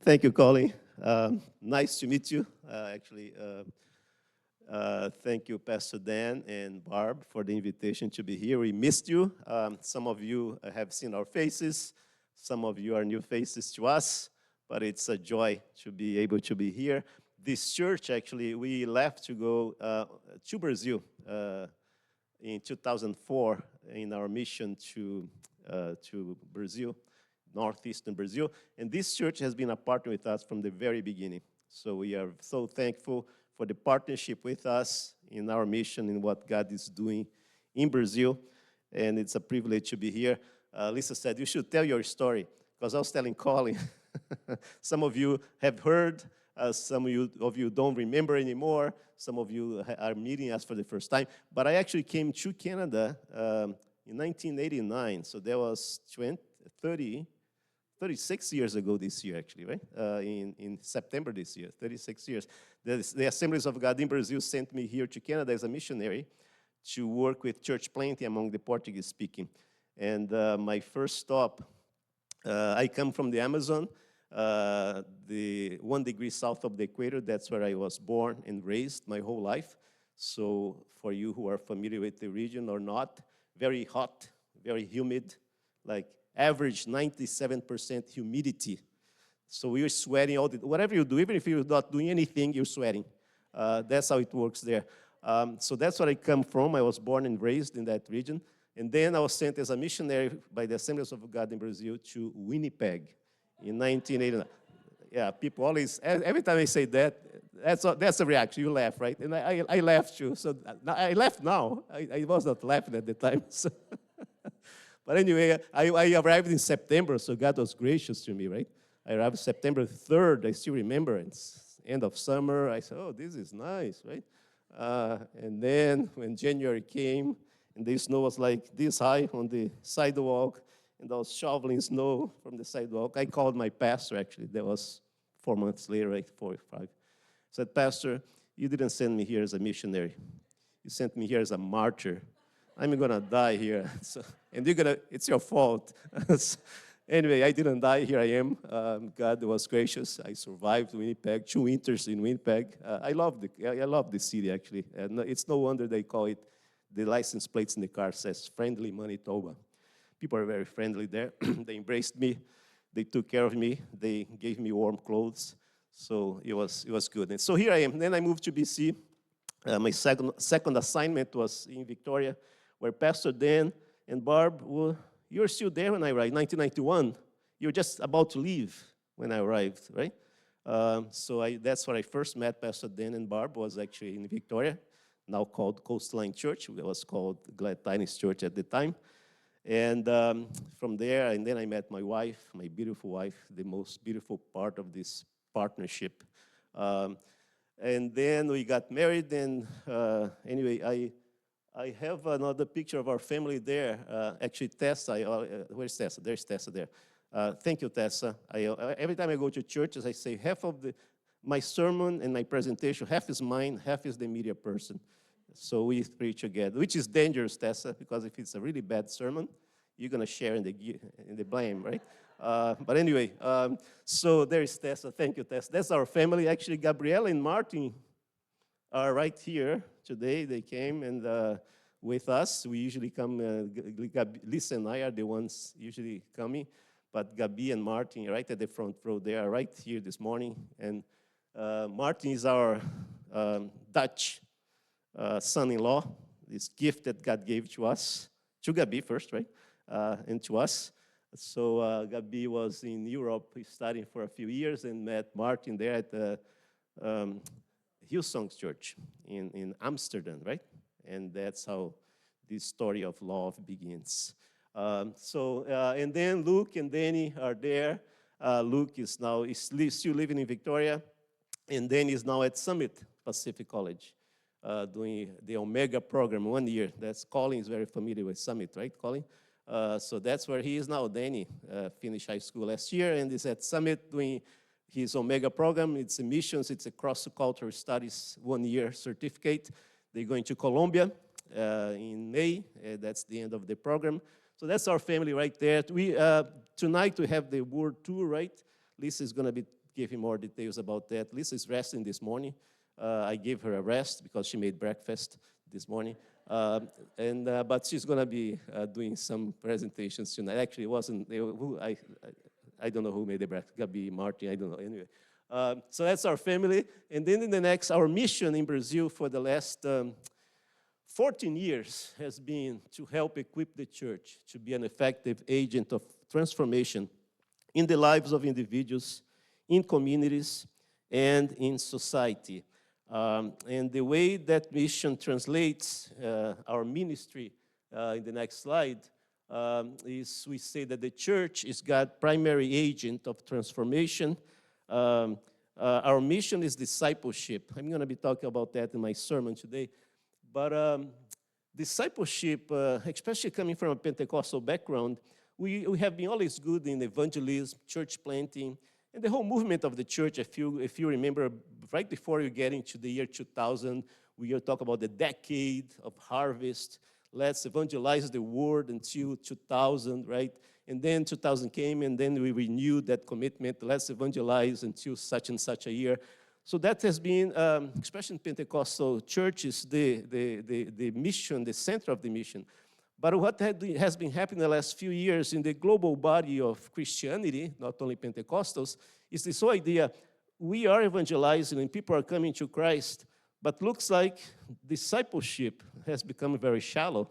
Thank you, Colin. Nice to meet you. Thank you, Pastor Dan and Barb, for the invitation to be here. We missed you. Some of you have seen our faces. Some of you are new faces to us, but it's a joy to be able to be here. This church, actually, we left to go to Brazil in 2004 in our mission to Brazil, northeastern Brazil. And this church has been a partner with us from the very beginning. So we are so thankful for the partnership with us in our mission and what God is doing in Brazil. And it's a privilege to be here. Lisa said, you should tell your story, because I was telling Colin, some of you have heard, some of you don't remember anymore, some of you are meeting us for the first time. But I actually came to Canada in 1989, so that was 36 years ago this year, actually, right? In September this year, 36 years. The Assemblies of God in Brazil sent me here to Canada as a missionary to work with church planting among the Portuguese-speaking. And my first stop, I come from the Amazon, the 1 degree south of the equator. That's where I was born and raised my whole life. So for you who are familiar with the region or not, very hot, very humid, like average 97% humidity. So we are sweating all the, whatever you do, even if you're not doing anything, you're sweating. That's how it works there. So that's where I come from. I was born and raised in that region. And then I was sent as a missionary by the Assemblies of God in Brazil to Winnipeg in 1989. Yeah, people always, every time I say that, that's a reaction. You laugh, right? And I laugh too. So I laugh now. I was not laughing at the time. So. But anyway, I arrived in September, so God was gracious to me, right? I arrived September 3rd. I still remember. It's end of summer. I said, oh, this is nice, right? And then when January came, and the snow was like this high on the sidewalk, and I was shoveling snow from the sidewalk, I called my pastor, actually. That was 4 months later, right? 4 or 5. I said, Pastor, you didn't send me here as a missionary. You sent me here as a martyr. I'm going to die here. So, and it's your fault. So, anyway, I didn't die. Here I am. God was gracious. I survived Winnipeg, 2 winters in Winnipeg. I love the city, actually. And it's no wonder they call it, the license plates in the car says friendly Manitoba. People are very friendly there. They embraced me. They took care of me. They gave me warm clothes. So it was good. And so here I am. Then I moved to BC. My second assignment was in Victoria, where Pastor Dan and Barb, you were still there when I arrived, 1991. You were just about to leave when I arrived, right? So that's where I first met Pastor Dan and Barb, was actually in Victoria, now called Coastline Church. It was called Glad Tidings Church at the time. And from there, and then I met my wife, my beautiful wife, the most beautiful part of this partnership. And then we got married, and anyway, I have another picture of our family there. Actually, Tessa, where's Tessa? There's Tessa there. Thank you, Tessa. Every time I go to churches, I say half of my sermon and my presentation, half is mine, half is the media person. So we three together, which is dangerous, Tessa, because if it's a really bad sermon, you're going to share in the blame, right? But anyway, so there's Tessa. Thank you, Tessa. That's our family. Actually, Gabrielle and Martin are right here today. They came and with us. We usually come, Lisa and I are the ones usually coming, but Gabi and Martin right at the front row. They are right here this morning. And Martin is our Dutch son-in-law, this gift that God gave to us, to Gabi first, right, and to us. So Gabi was in Europe studying for a few years and met Martin there at the Hillsong Church in Amsterdam, right? And that's how this story of love begins. And then Luke and Danny are there. Luke is now still living in Victoria, and Danny is now at Summit Pacific College doing the Omega program 1 year. That's Colin is very familiar with Summit, right, Colin? So that's where he is now. Danny finished high school last year and is at Summit doing his Omega program. It's a missions, it's a cross-cultural studies 1 year certificate. They're going to Colombia in May. That's the end of the program. So that's our family right there. Tonight we have the World Tour, right? Lisa is going to be give you more details about that. Lisa is resting this morning. I gave her a rest because she made breakfast this morning. But she's going to be doing some presentations tonight. Actually, it wasn't, I don't know who made the breakfast. Gabi, Martin, I don't know. Anyway, so that's our family. And then in the next, our mission in Brazil for the last 14 years has been to help equip the church to be an effective agent of transformation in the lives of individuals, in communities, and in society. And the way that mission translates our ministry in the next slide is we say that the church is God's primary agent of transformation. Our mission is discipleship. I'm going to be talking about that in my sermon today. But discipleship, especially coming from a Pentecostal background, we have been always good in evangelism, church planting, and the whole movement of the church. If you remember, right before you get into the year 2000, we talk about the decade of harvest. Let's evangelize the world until 2000, right? And then 2000 came, and then we renewed that commitment. Let's evangelize until such and such a year. So that has been, especially in Pentecostal churches, the mission, the center of the mission. But what has been happening in the last few years in the global body of Christianity, not only Pentecostals, is this whole idea, we are evangelizing and people are coming to Christ, but looks like discipleship has become very shallow.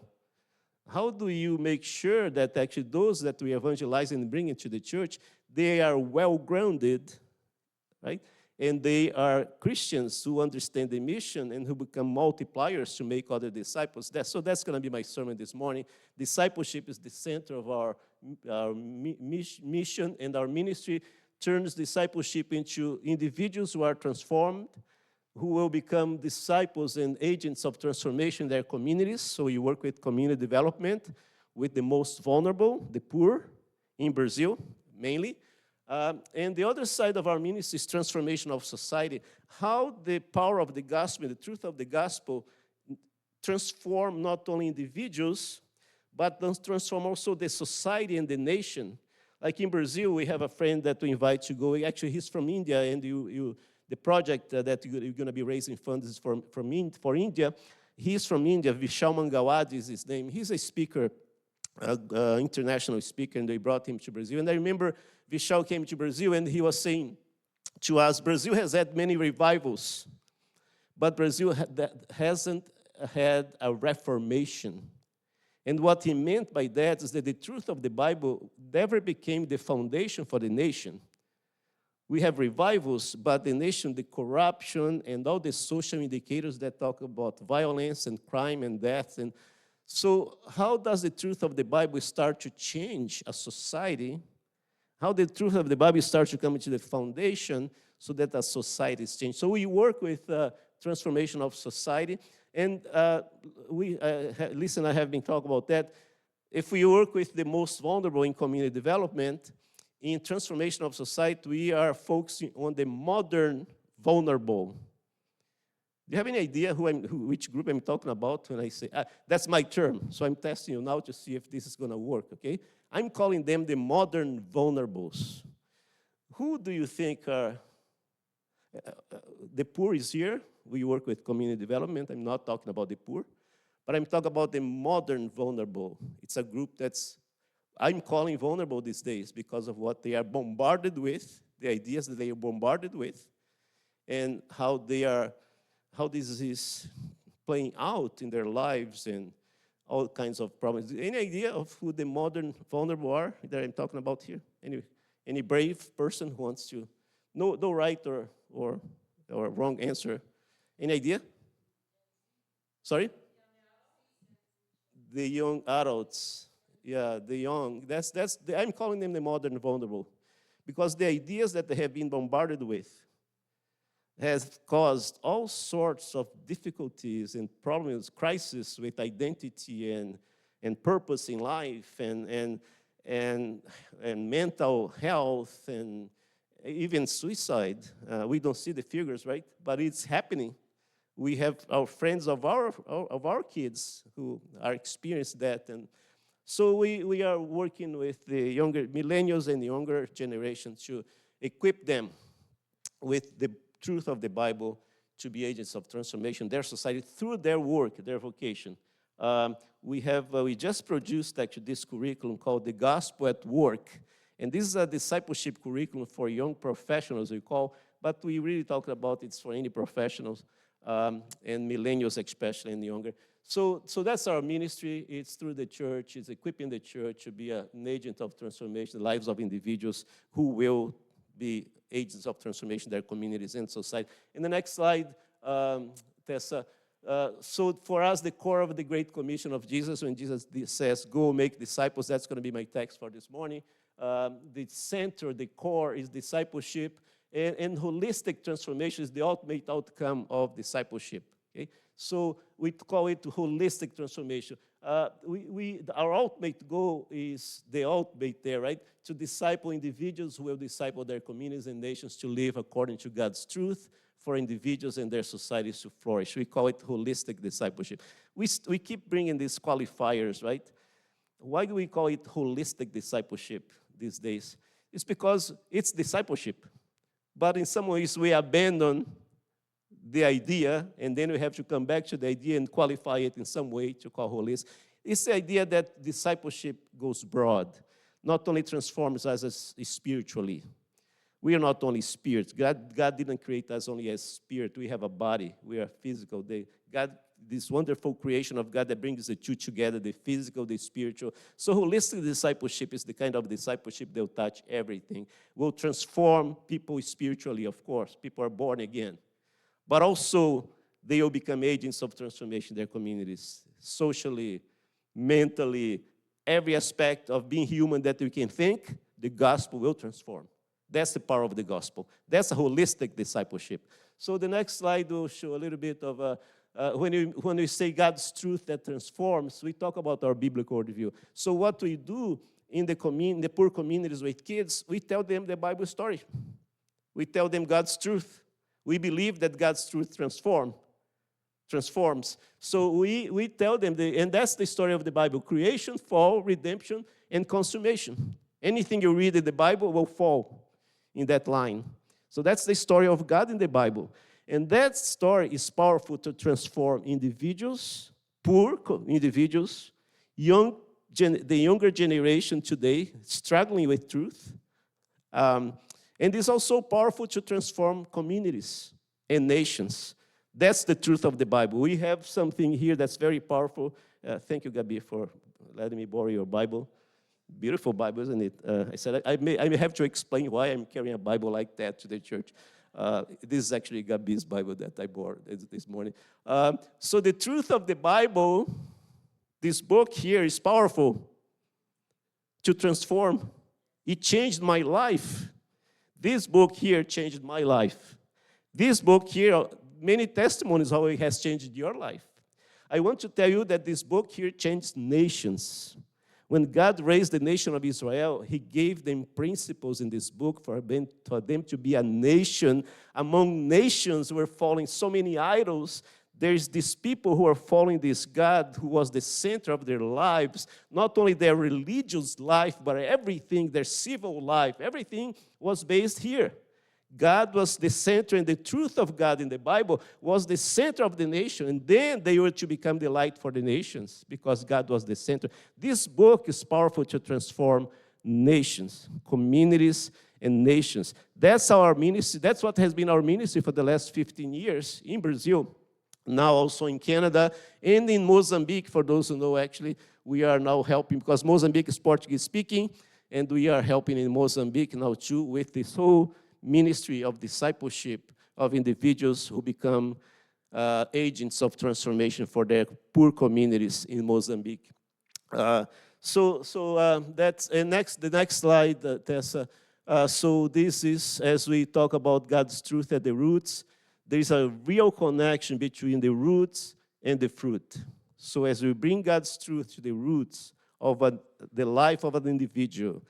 How do you make sure that actually those that we evangelize and bring into the church, they are well-grounded, right? And they are Christians who understand the mission and who become multipliers to make other disciples. So that's going to be my sermon this morning. Discipleship is the center of our mission, and our ministry turns discipleship into individuals who are transformed, who will become disciples and agents of transformation in their communities. So we work with community development, with the most vulnerable, the poor, in Brazil, mainly. And the other side of our ministry is transformation of society. How the power of the gospel, the truth of the gospel, transform not only individuals, but transform also the society and the nation. Like in Brazil, we have a friend that we invite to go. Actually, he's from India, and the project that you're going to be raising funds is for India. He's from India. Vishal Mangawadi is his name. He's a speaker, international speaker, and they brought him to Brazil. And I remember Vishal came to Brazil, and he was saying to us, Brazil has had many revivals, but Brazil hasn't had a reformation. And what he meant by that is that the truth of the Bible never became the foundation for the nation. We have revivals, but the nation, the corruption, and all the social indicators that talk about violence and crime and death. And so how does the truth of the Bible start to change a society? How the truth of the Bible starts to come into the foundation so that a society is changed. So we work with transformation of society. And Lisa and I have been talking about that. If we work with the most vulnerable in community development, in transformation of society, we are focusing on the modern vulnerable. Do you have any idea which group I'm talking about when I say, that's my term, so I'm testing you now to see if this is going to work, okay? I'm calling them the modern vulnerables. Who do you think are, the poor is here. We work with community development. I'm not talking about the poor, but I'm talking about the modern vulnerable. It's a group I'm calling vulnerable these days because of what they are bombarded with, the ideas that they are bombarded with, and how this is playing out in their lives and all kinds of problems. Any idea of who the modern vulnerable are that I'm talking about here? Any brave person who wants to? No right or wrong answer. Any idea? Sorry? The young adults. Yeah, the young. I'm calling them the modern vulnerable, because the ideas that they have been bombarded with has caused all sorts of difficulties and problems, crises with identity and purpose in life, and mental health, and even suicide. We don't see the figures, right? But it's happening. We have our friends of our kids who are experiencing that, and so we are working with the younger millennials and the younger generation to equip them with the truth of the Bible to be agents of transformation in their society through their work, their vocation. We just produced actually this curriculum called The Gospel at Work. And this is a discipleship curriculum for young professionals, we call, but we really talk about it's for any professionals, and millennials especially and younger. So that's our ministry. It's through the church. It's equipping the church to be an agent of transformation, the lives of individuals who will be agents of transformation in their communities and society. In the next slide, Tessa. So for us, the core of the Great Commission of Jesus, when Jesus says, go make disciples, that's going to be my text for this morning. The center, the core is discipleship, and holistic transformation is the ultimate outcome of discipleship. Okay? So we call it holistic transformation. Our ultimate goal is the ultimate there, right? To disciple individuals who will disciple their communities and nations to live according to God's truth for individuals and their societies to flourish. We call it holistic discipleship. We keep bringing these qualifiers, right? Why do we call it holistic discipleship these days? It's because it's discipleship. But in some ways, we abandon the idea, and then we have to come back to the idea and qualify it in some way to call holistic. It's the idea that discipleship goes broad, not only transforms us as spiritually. We are not only spirits. God didn't create us only as spirit. We have a body. We are physical. This wonderful creation of God that brings the two together, the physical, the spiritual. So holistic discipleship is the kind of discipleship that will touch everything. Will transform people spiritually, of course. People are born again. But also, they will become agents of transformation in their communities, socially, mentally, every aspect of being human that we can think, the gospel will transform. That's the power of the gospel. That's a holistic discipleship. So the next slide will show a little bit of, when we say God's truth that transforms, we talk about our biblical worldview. So what we do in the poor communities with kids, we tell them the Bible story. We tell them God's truth. We believe that God's truth transforms. So we tell them, and that's the story of the Bible: creation, fall, redemption, and consummation. Anything you read in the Bible will fall in that line. So that's the story of God in the Bible. And that story is powerful to transform individuals, poor individuals, the younger generation today struggling with truth. And it's also powerful to transform communities and nations. That's the truth of the Bible. We have something here that's very powerful. Thank you, Gabi, for letting me borrow your Bible. Beautiful Bible, isn't it? I said I may have to explain why I'm carrying a Bible like that to the church. This is actually Gabi's Bible that I borrowed this morning. So the truth of the Bible, this book here, is powerful to transform. It changed my life. This book here changed my life. This book here, many testimonies how it has changed your life. I want to tell you that this book here changed nations. When God raised the nation of Israel, He gave them principles in this book for them to be a nation among nations who were following so many idols. There's these people who are following this God who was the center of their lives, not only their religious life, but everything, their civil life, everything was based here. God was the center, and the truth of God in the Bible was the center of the nation. And then they were to become the light for the nations because God was the center. This book is powerful to transform nations, communities, and nations. That's our ministry. That's what has been our ministry for the last 15 years in Brazil, now also in Canada, and in Mozambique. For those who know, actually, we are now helping because Mozambique is Portuguese speaking, and we are helping in Mozambique now too with this whole ministry of discipleship of individuals who become agents of transformation for their poor communities in Mozambique. So that's the next slide, Tessa. So this is, as we talk about God's truth at the roots, there is a real connection between the roots and the fruit. So as we bring God's truth to the roots of the life of an individual,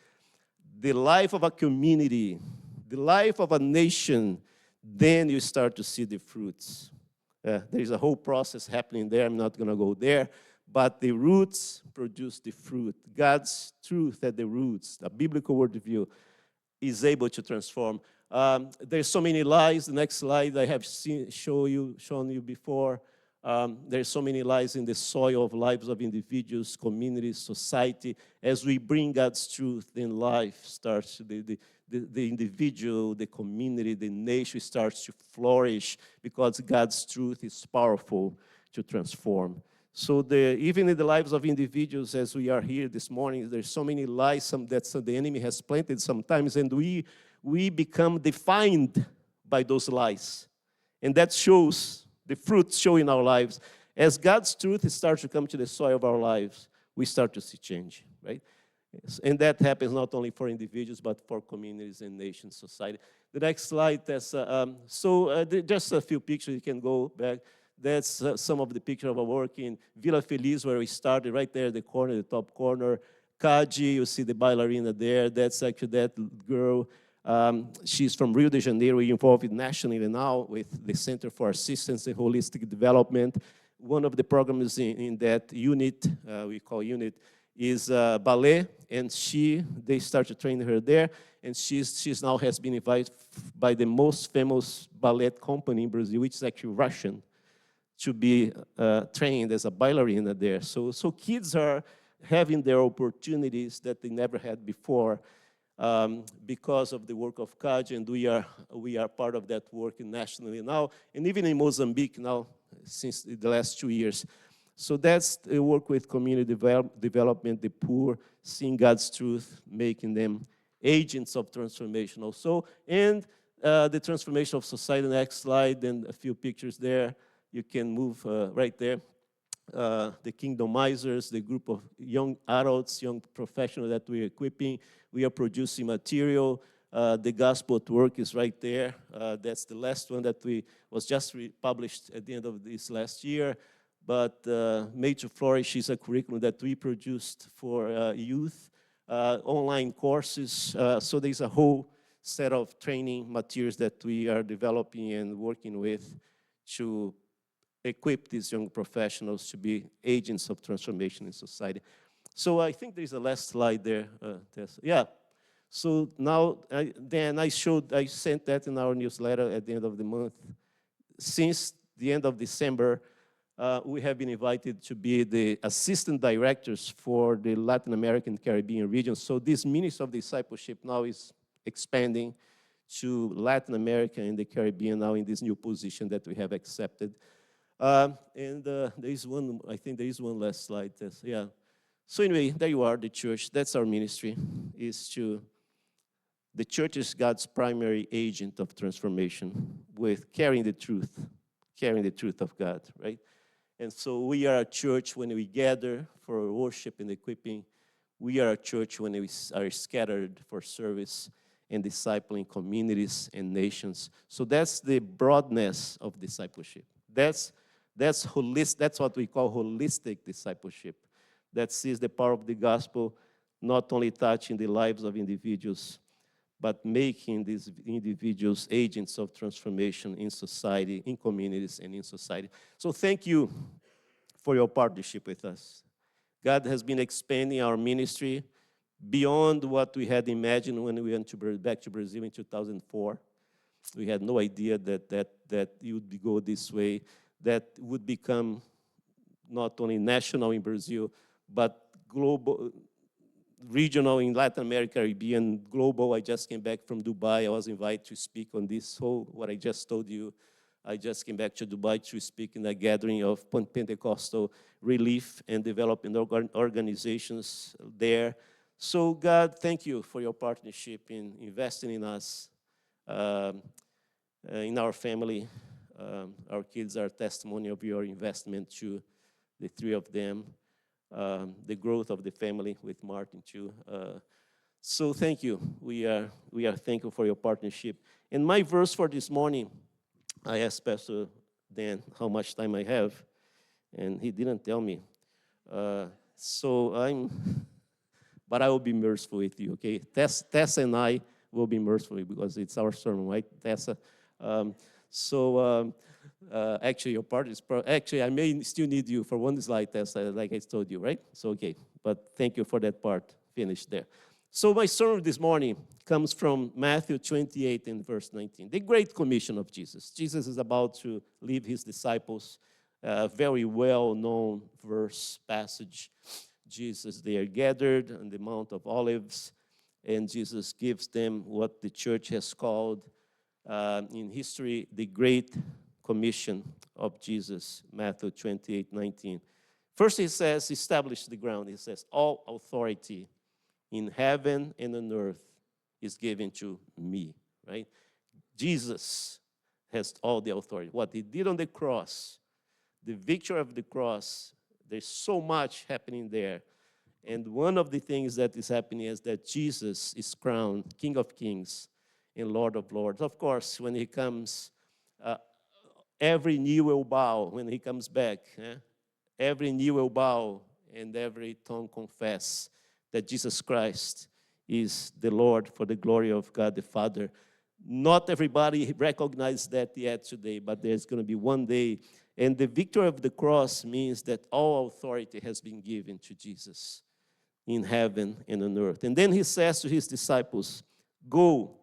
the life of a community, the life of a nation, then you start to see the fruits. There is a whole process happening there. I'm not going to go there. But the roots produce the fruit. God's truth at the roots, the biblical worldview, is able to transform. There's so many lies. The next slide I have shown you before. There's so many lies in the soil of lives of individuals, communities, society. As we bring God's truth, then life starts, the individual, the community, the nation starts to flourish because God's truth is powerful to transform. So even in the lives of individuals, as we are here this morning, there's so many lies that the enemy has planted sometimes, and we become defined by those lies. And that shows, the fruits show in our lives. As God's truth starts to come to the soil of our lives, we start to see change, right? And that happens not only for individuals, but for communities and nations, society. The next slide, just a few pictures, you can go back. That's some of the pictures of our work in Vila Feliz, where we started, right there at the corner, the top corner. Kaji, you see the ballerina there. That's actually that girl. She's from Rio de Janeiro, involved nationally now with the Center for Assistance and Holistic Development. One of the programs in that unit, we call unit, is ballet, and they started training her there, and she's now has been invited by the most famous ballet company in Brazil, which is actually Russian, to be trained as a ballerina there. So kids are having their opportunities that they never had before because of the work of CAD, and we are part of that work nationally now, and even in Mozambique now, since the last 2 years. So that's the work with community development, the poor, seeing God's truth, making them agents of transformation also, and the transformation of society. Next slide, and a few pictures there. You can move right there. The Kingdomizers, the group of young adults, young professionals that we're equipping. We are producing material. The Gospel at Work is right there. That's the last one that was just published at the end of this last year. But Made to Flourish is a curriculum that we produced for youth, online courses. So there's a whole set of training materials that we are developing and working with to equip these young professionals to be agents of transformation in society. So I think there's a last slide there. Yeah. So now, I sent that in our newsletter at the end of the month. Since the end of December, we have been invited to be the assistant directors for the Latin American Caribbean region. So this Ministry of Discipleship now is expanding to Latin America and the Caribbean now in this new position that we have accepted. There is one, I think there is one last slide. Yeah. So anyway, there you are, the church. That's our ministry, the church is God's primary agent of transformation with carrying the truth of God, right? And so we are a church when we gather for worship and equipping. We are a church when we are scattered for service and discipling communities and nations. So that's the broadness of discipleship. That's holistic. That's what we call holistic discipleship. That sees the power of the gospel not only touching the lives of individuals, but making these individuals agents of transformation in society, in communities, and in society. So thank you for your partnership with us. God has been expanding our ministry beyond what we had imagined when we went back to Brazil in 2004. We had no idea that it would go this way, that would become not only national in Brazil, but global, regional in Latin America, Caribbean, global. I just came back from Dubai. I was invited to speak on this whole, what I just told you. I just came back to Dubai to speak in a gathering of Pentecostal relief and development organizations there. So God, thank you for your partnership in investing in us, in our family. Our kids are testimony of your investment to the three of them. The growth of the family with Martin too. So thank you. We are thankful for your partnership. And my verse for this morning, I asked Pastor Dan how much time I have, and he didn't tell me. But I will be merciful with you, okay? Tessa and I will be merciful because it's our sermon, right, Tessa? Actually, your part is actually, I may still need you for one slide test, like I told you, right? So, okay, but thank you for that part. Finished there. So my sermon this morning comes from Matthew 28 and verse 19, the Great Commission of Jesus. Jesus is about to leave his disciples, a very well-known verse passage. Jesus, they are gathered on the Mount of Olives, and Jesus gives them what the church has called in history the Great Commission of Jesus, Matthew 28:19. First he says, establish the ground. He says, all authority in heaven and on earth is given to me, right? Jesus has all the authority. What he did on the cross, the victory of the cross, there's so much happening there. And one of the things that is happening is that Jesus is crowned King of Kings and Lord of Lords. Of course, when he comes, every knee will bow when he comes back. Every knee will bow and every tongue confess that Jesus Christ is the Lord for the glory of God the Father. Not everybody recognizes that yet today, but there's going to be one day. And the victory of the cross means that all authority has been given to Jesus in heaven and on earth. And then he says to his disciples, go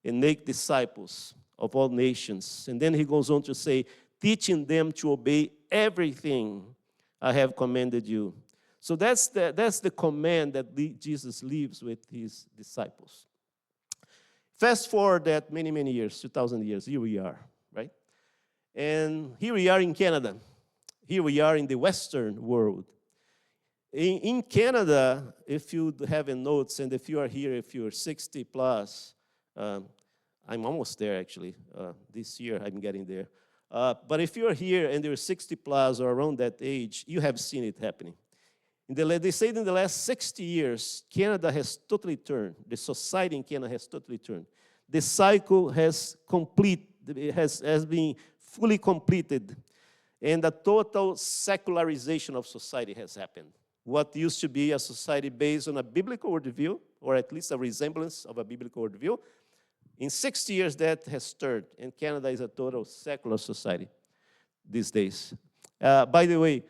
and make disciples of all nations. And then he goes on to say, teaching them to obey everything I have commanded you. So that's the command that Jesus leaves with his disciples. Fast forward that many, many years, 2,000 years, here we are, right? And here we are in Canada. Here we are in the Western world. In Canada, if you have a notes, and if you are here, if you're 60 plus, I'm almost there actually. This year I'm getting there. But if you're here and you're 60 plus or around that age, you have seen it happening. They say in the last 60 years, Canada has totally turned. The society in Canada has totally turned. The cycle has been fully completed, and a total secularization of society has happened. What used to be a society based on a biblical worldview, or at least a resemblance of a biblical worldview, in 60 years that has turned, and Canada is a total secular society these days. By the way,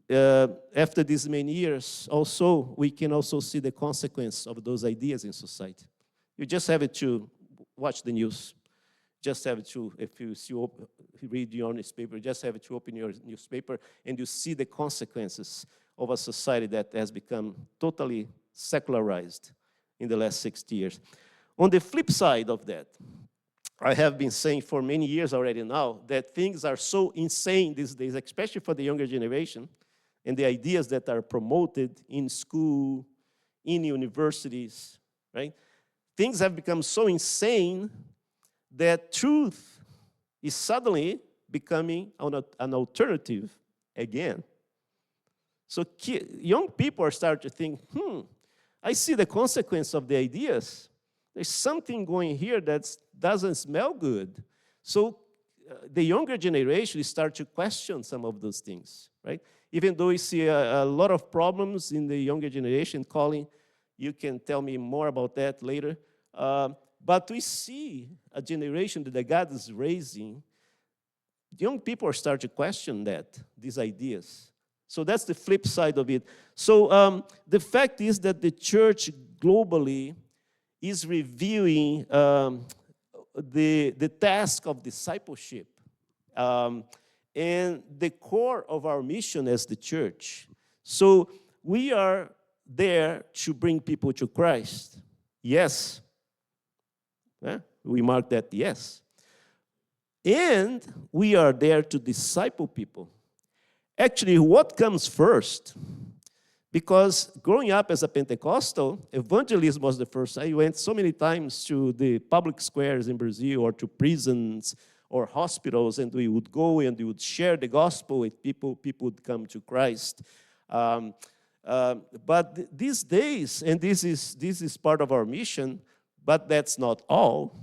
after these many years, also, we can also see the consequence of those ideas in society. You just have to watch the news. Just have to, if you read your newspaper, just have to open your newspaper and you see the consequences of a society that has become totally secularized in the last 60 years. On the flip side of that, I have been saying for many years already now that things are so insane these days, especially for the younger generation, and the ideas that are promoted in school, in universities, right? Things have become so insane that truth is suddenly becoming an alternative again. So young people are starting to think, I see the consequence of the ideas. There's something going here that doesn't smell good. So the younger generation start to question some of those things, right? Even though we see a lot of problems in the younger generation, Colin, you can tell me more about that later. But we see a generation that God is raising. Young people are starting to question these ideas. So that's the flip side of it. So the fact is that the church globally is reviewing the task of discipleship and the core of our mission as the church. So we are there to bring people to Christ. Yes. We mark that yes. And we are there to disciple people. Actually, what comes first? Because growing up as a Pentecostal, evangelism was the first. I went so many times to the public squares in Brazil or to prisons or hospitals, and we would go and we would share the gospel with people. People would come to Christ. But these days, and this is part of our mission, but that's not all.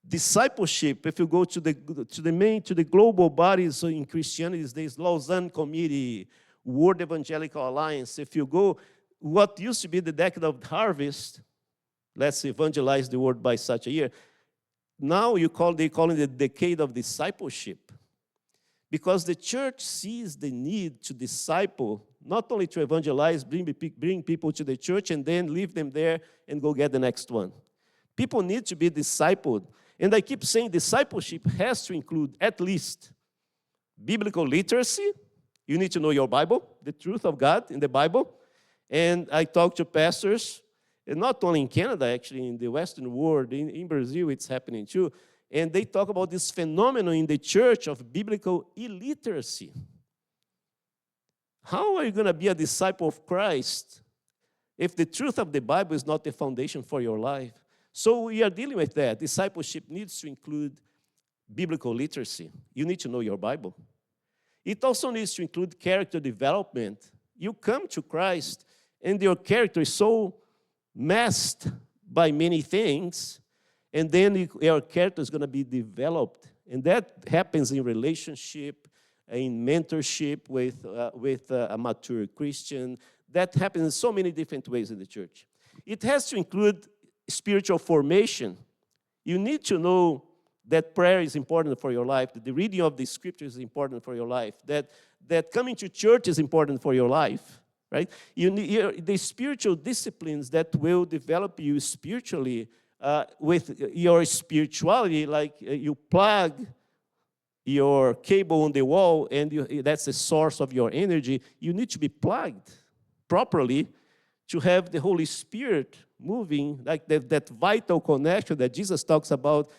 Discipleship, if you go to the global bodies in Christianity these days, Lausanne Committee, World Evangelical Alliance, if you go, what used to be the decade of harvest, let's evangelize the world by such a year, now they call it the decade of discipleship. Because the church sees the need to disciple not only to evangelize, bring people to the church, and then leave them there and go get the next one. People need to be discipled. And I keep saying discipleship has to include at least biblical literacy. You need to know your Bible, the truth of God in the Bible. And I talk to pastors, and not only in Canada, actually, in the Western world, in Brazil, it's happening too. And they talk about this phenomenon in the church of biblical illiteracy. How are you going to be a disciple of Christ if the truth of the Bible is not the foundation for your life? So we are dealing with that. Discipleship needs to include biblical literacy. You need to know your Bible. It also needs to include character development. You come to Christ, and your character is so messed by many things, and then your character is going to be developed. And that happens in relationship, in mentorship with a mature Christian. That happens in so many different ways in the church. It has to include spiritual formation. You need to know that prayer is important for your life, that the reading of the scriptures is important for your life, that coming to church is important for your life, right? You need the spiritual disciplines that will develop you spiritually with your spirituality, like you plug your cable on the wall, and that's the source of your energy. You need to be plugged properly to have the Holy Spirit moving, like that vital connection that Jesus talks about.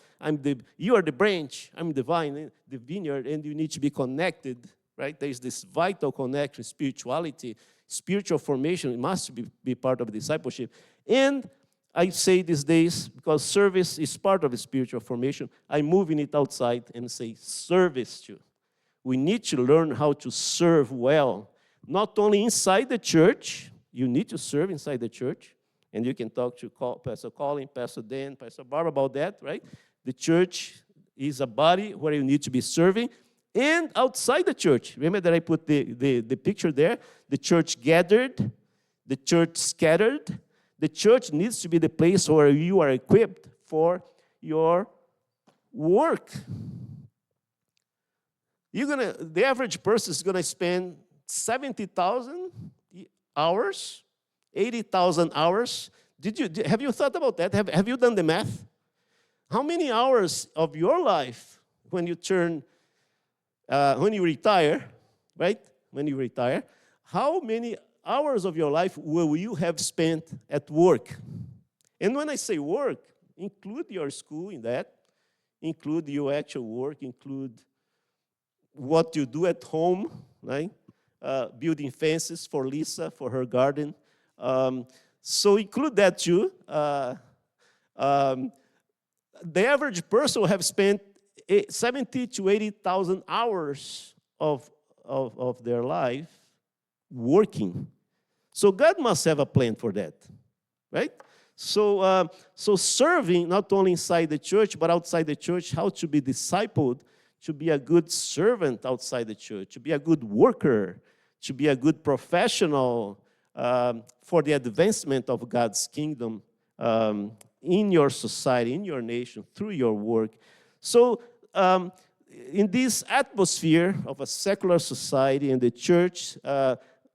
You are the branch, I'm the vine, the vineyard, and you need to be connected, right? There's this vital connection, spirituality, spiritual formation. It must be part of discipleship. And I say these days, because service is part of spiritual formation, I'm moving it outside and say service too. We need to learn how to serve well, not only inside the church. You need to serve inside the church, and you can talk to Pastor Colin, Pastor Dan, Pastor Barbara about that, right? The church is a body where you need to be serving, and outside the church. Remember that I put the picture there? The church gathered, the church scattered. The church needs to be the place where you are equipped for your work. The average person is gonna spend 70,000 hours, 80,000 hours. Have you thought about that? Have you done the math? How many hours of your life when you retire, right? When you retire, how many hours of your life will you have spent at work? And when I say work, include your school in that, include your actual work, include what you do at home, right? Building fences for Lisa, for her garden. So include that too. The average person will have spent 70 to 80,000 hours of their life working. So God must have a plan for that, right? So serving, not only inside the church, but outside the church, how to be discipled, to be a good servant outside the church, to be a good worker, to be a good professional for the advancement of God's kingdom in your society, in your nation, through your work. So in this atmosphere of a secular society and the church,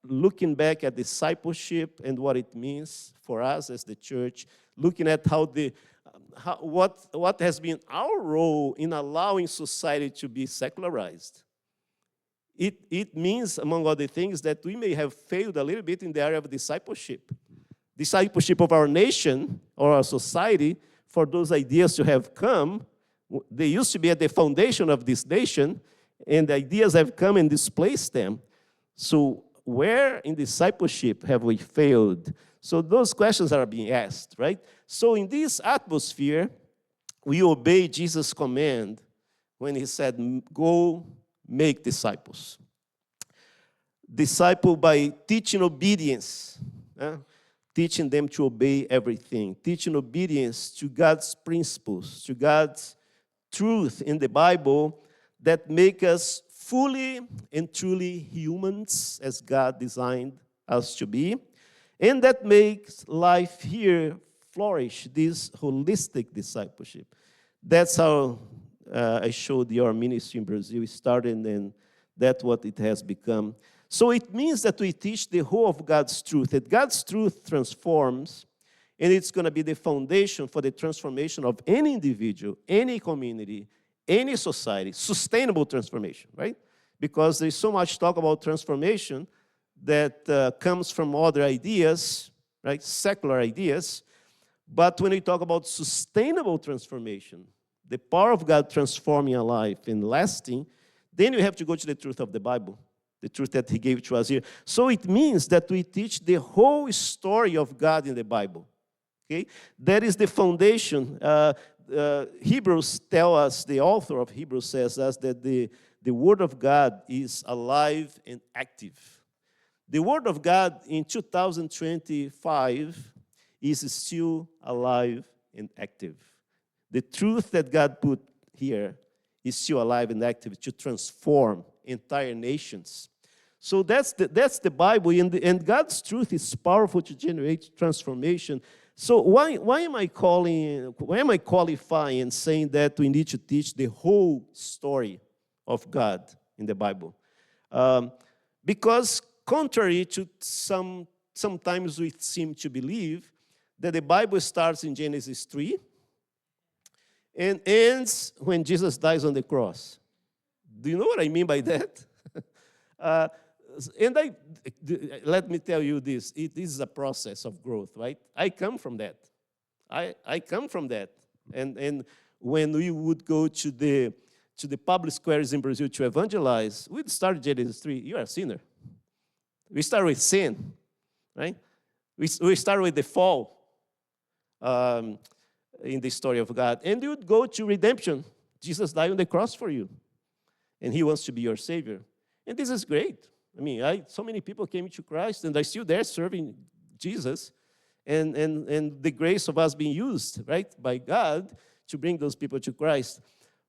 looking back at discipleship and what it means for us as the church, looking at what has been our role in allowing society to be secularized. It means, among other things, that we may have failed a little bit in the area of discipleship. Discipleship of our nation or our society, for those ideas to have come, they used to be at the foundation of this nation, and the ideas have come and displaced them. So where in discipleship have we failed? So those questions are being asked, right? So in this atmosphere, we obey Jesus' command when he said, go make disciples. Disciple by teaching obedience, teaching them to obey everything, teaching obedience to God's principles, to God's truth in the Bible that make us fully and truly humans as God designed us to be, and that makes life here flourish, this holistic discipleship. That's how I showed your ministry in Brazil started, and that's what it has become. So it means that we teach the whole of God's truth, that God's truth transforms, and it's going to be the foundation for the transformation of any individual, any community, any society, sustainable transformation, right? Because there's so much talk about transformation that comes from other ideas, right? Secular ideas. But when we talk about sustainable transformation, the power of God transforming a life and lasting, then we have to go to the truth of the Bible, the truth that He gave to us here. So it means that we teach the whole story of God in the Bible. Okay? That is the foundation. Hebrews tell us, the author of Hebrews says us that the Word of God is alive and active. The Word of God in 2025 is still alive and active. The truth that God put here is still alive and active to transform entire nations. So that's the Bible, and God's truth is powerful to generate transformation. So why am I qualifying and saying that we need to teach the whole story of God in the Bible? Because contrary to sometimes we seem to believe that the Bible starts in Genesis 3 and ends when Jesus dies on the cross. Do you know what I mean by that? Let me tell you this. It is a process of growth, right? I come from that. I come from that. And when we would go to the public squares in Brazil to evangelize, we'd start Genesis 3. You are a sinner. We start with sin, right? We start with the fall in the story of God. And you would go to redemption. Jesus died on the cross for you. And He wants to be your Savior. And this is great. I mean, so many people came to Christ, and they're still there serving Jesus. And the grace of us being used, right, by God to bring those people to Christ.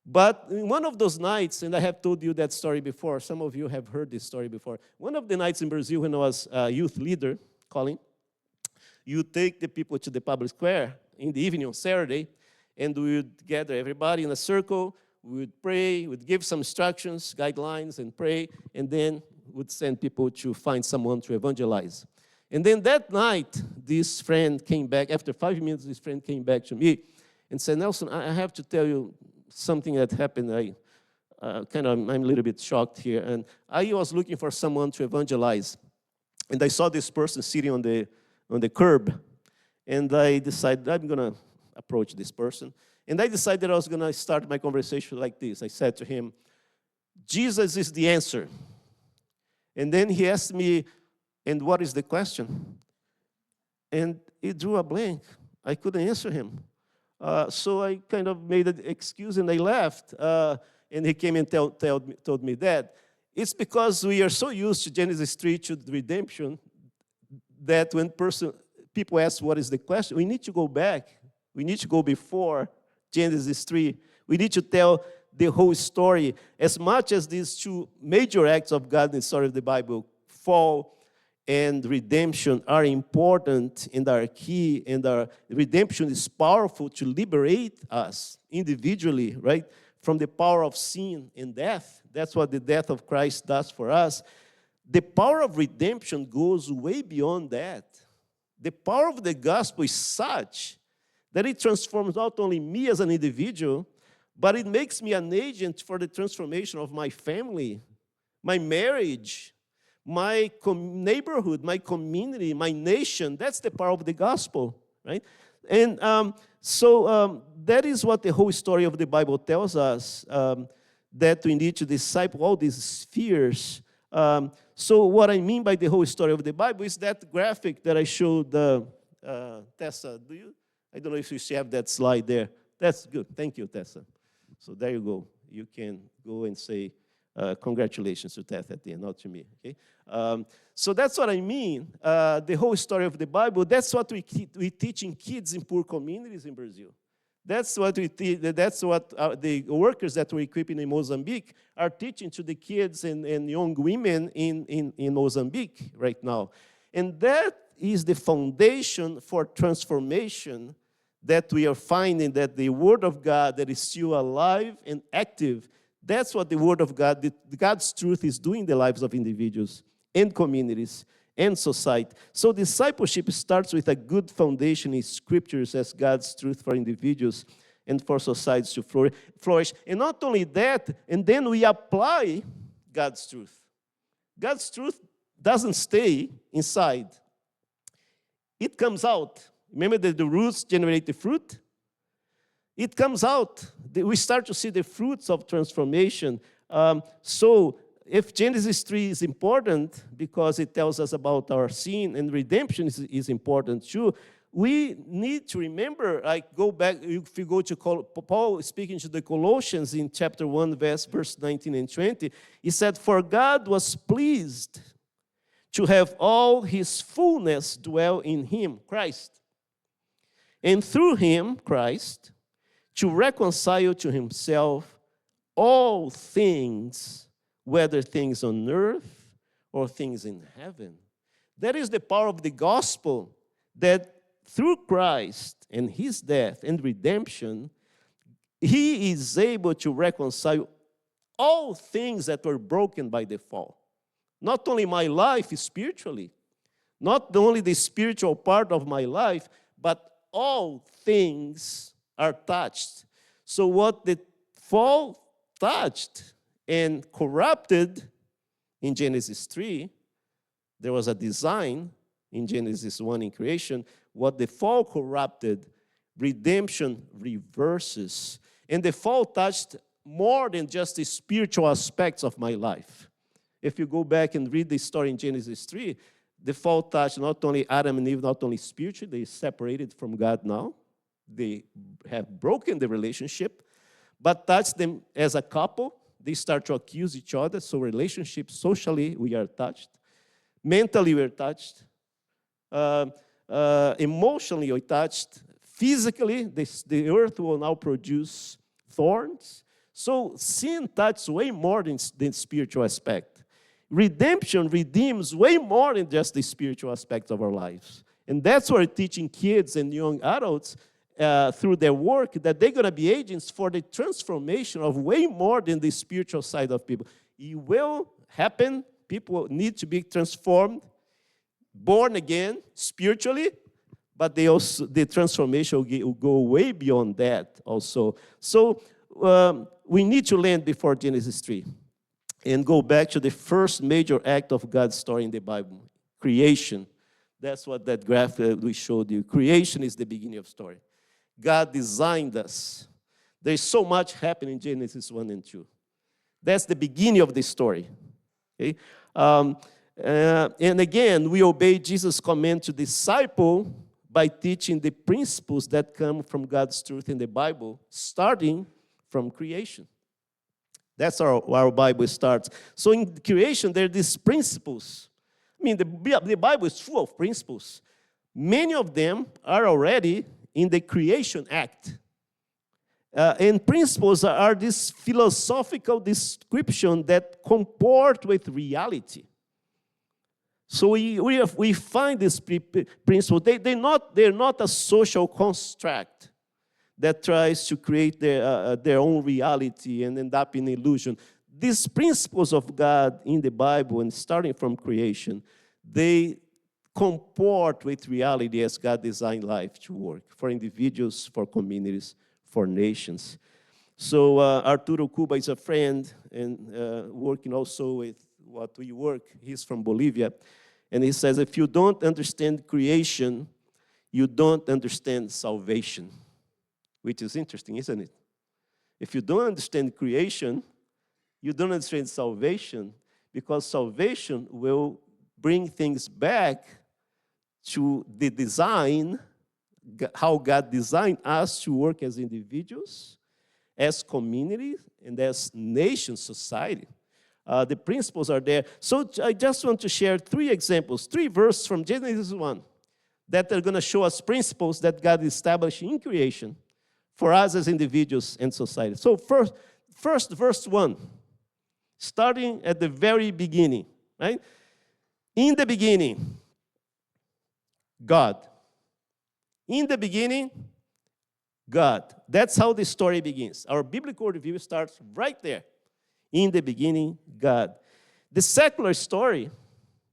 But in one of those nights, and I have told you that story before, some of you have heard this story before. One of the nights in Brazil when I was a youth leader, Colin, you take the people to the public square in the evening on Saturday, and we would gather everybody in a circle, we would pray, we'd give some instructions, guidelines, and pray, and then would send people to find someone to evangelize. And then that night, this friend came back. After 5 minutes, this friend came back to me and said, Nelson, I have to tell you something that happened. I'm a little bit shocked here. And I was looking for someone to evangelize. And I saw this person sitting on the curb. And I decided I'm going to approach this person. And I decided I was going to start my conversation like this. I said to him, Jesus is the answer. And then he asked me, and what is the question? And he drew a blank. I couldn't answer him. So I kind of made an excuse and I left. And he came and told me that. It's because we are so used to Genesis 3, to the redemption, that when people ask what is the question, we need to go back. We need to go before Genesis 3. We need to tell the whole story. As much as these two major acts of God in the story of the Bible, fall and redemption, are important and are key, and our redemption is powerful to liberate us individually, right, from the power of sin and death. That's what the death of Christ does for us. The power of redemption goes way beyond that. The power of the gospel is such that it transforms not only me as an individual, but it makes me an agent for the transformation of my family, my marriage, my neighborhood, my community, my nation. That's the power of the gospel, right? And that is what the whole story of the Bible tells us, that we need to disciple all these spheres. So what I mean by the whole story of the Bible is that graphic that I showed Tessa. I don't know if you have that slide there. That's good. Thank you, Tessa. So there you go. You can go and say congratulations to Tessa at the end, not to me. Okay. So that's what I mean. The whole story of the Bible. That's what we teach in kids in poor communities in Brazil. That's what we teach. That's what the workers that we're equipping in Mozambique are teaching to the kids and young women in Mozambique right now. And that is the foundation for transformation that we are finding, that the Word of God that is still alive and active, that's what the Word of God, God's truth is doing in the lives of individuals and communities and society. So discipleship starts with a good foundation in scriptures as God's truth for individuals and for societies to flourish. And not only that, and then we apply God's truth. God's truth doesn't stay inside. It comes out. Remember that the roots generate the fruit? It comes out. We start to see the fruits of transformation. So if Genesis 3 is important because it tells us about our sin, and redemption is important too, we need to remember, go back, if you go to Paul speaking to the Colossians in chapter 1, verse 19 and 20, he said, "For God was pleased to have all his fullness dwell in him," Christ, "and through him," Christ, "to reconcile to himself all things, whether things on earth or things in heaven." That is the power of the gospel, that through Christ and his death and redemption, he is able to reconcile all things that were broken by the fall. Not only my life spiritually, not only the spiritual part of my life, but all things are touched. So what the fall touched and corrupted in Genesis 3, there was a design in Genesis 1 in creation. What the fall corrupted, redemption reverses. And the fall touched more than just the spiritual aspects of my life. If you go back and read the story in Genesis 3, the fall touched not only Adam and Eve, not only spiritually, they separated from God now. They have broken the relationship, but touched them as a couple. They start to accuse each other. So relationships, socially, we are touched. Mentally, we are touched. Emotionally, we are touched. Physically, the earth will now produce thorns. So sin touches way more than spiritual aspect. Redemption redeems way more than just the spiritual aspect of our lives. And that's why we're teaching kids and young adults through their work that they're going to be agents for the transformation of way more than the spiritual side of people. It will happen. People need to be transformed, born again spiritually, but the transformation will go way beyond that also. So we need to land before Genesis 3 and go back to the first major act of God's story in the Bible, creation. That's what that graph that we showed you. Creation is the beginning of story. God designed us. There's so much happening in Genesis 1 and 2. That's the beginning of the story. Okay? And again, we obey Jesus' command to disciple by teaching the principles that come from God's truth in the Bible, starting from creation. That's how our Bible starts. So in creation, there are these principles. I mean, the Bible is full of principles. Many of them are already in the creation act. And principles are this philosophical description that comport with reality. So we find these principles. They're not a social construct that tries to create their own reality and end up in illusion. These principles of God in the Bible, and starting from creation, they comport with reality as God designed life to work for individuals, for communities, for nations. So Arturo Cuba is a friend and working also with what we work. He's from Bolivia. And he says, if you don't understand creation, you don't understand salvation. Which is interesting, isn't it? If you don't understand creation, you don't understand salvation, because salvation will bring things back to the design, how God designed us to work as individuals, as community, and as nation, society. The principles are there. So I just want to share 3 examples, 3 verses from Genesis 1 that are going to show us principles that God established in creation for us as individuals and society. So first verse 1, starting at the very beginning, right? In the beginning, God. In the beginning, God. That's how the story begins. Our biblical review starts right there. In the beginning, God. The secular story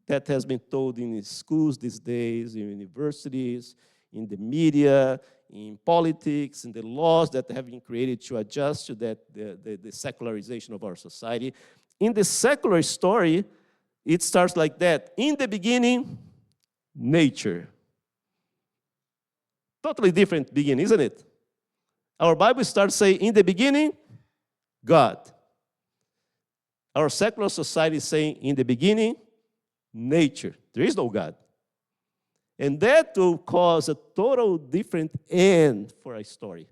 that has been told in schools these days, in universities, in the media, in politics, in the laws that have been created to adjust to that, the secularization of our society. In the secular story, it starts like that. In the beginning, nature. Totally different beginning, isn't it? Our Bible starts saying, in the beginning, God. Our secular society is saying, in the beginning, nature. There is no God. And that will cause a total different end for a story.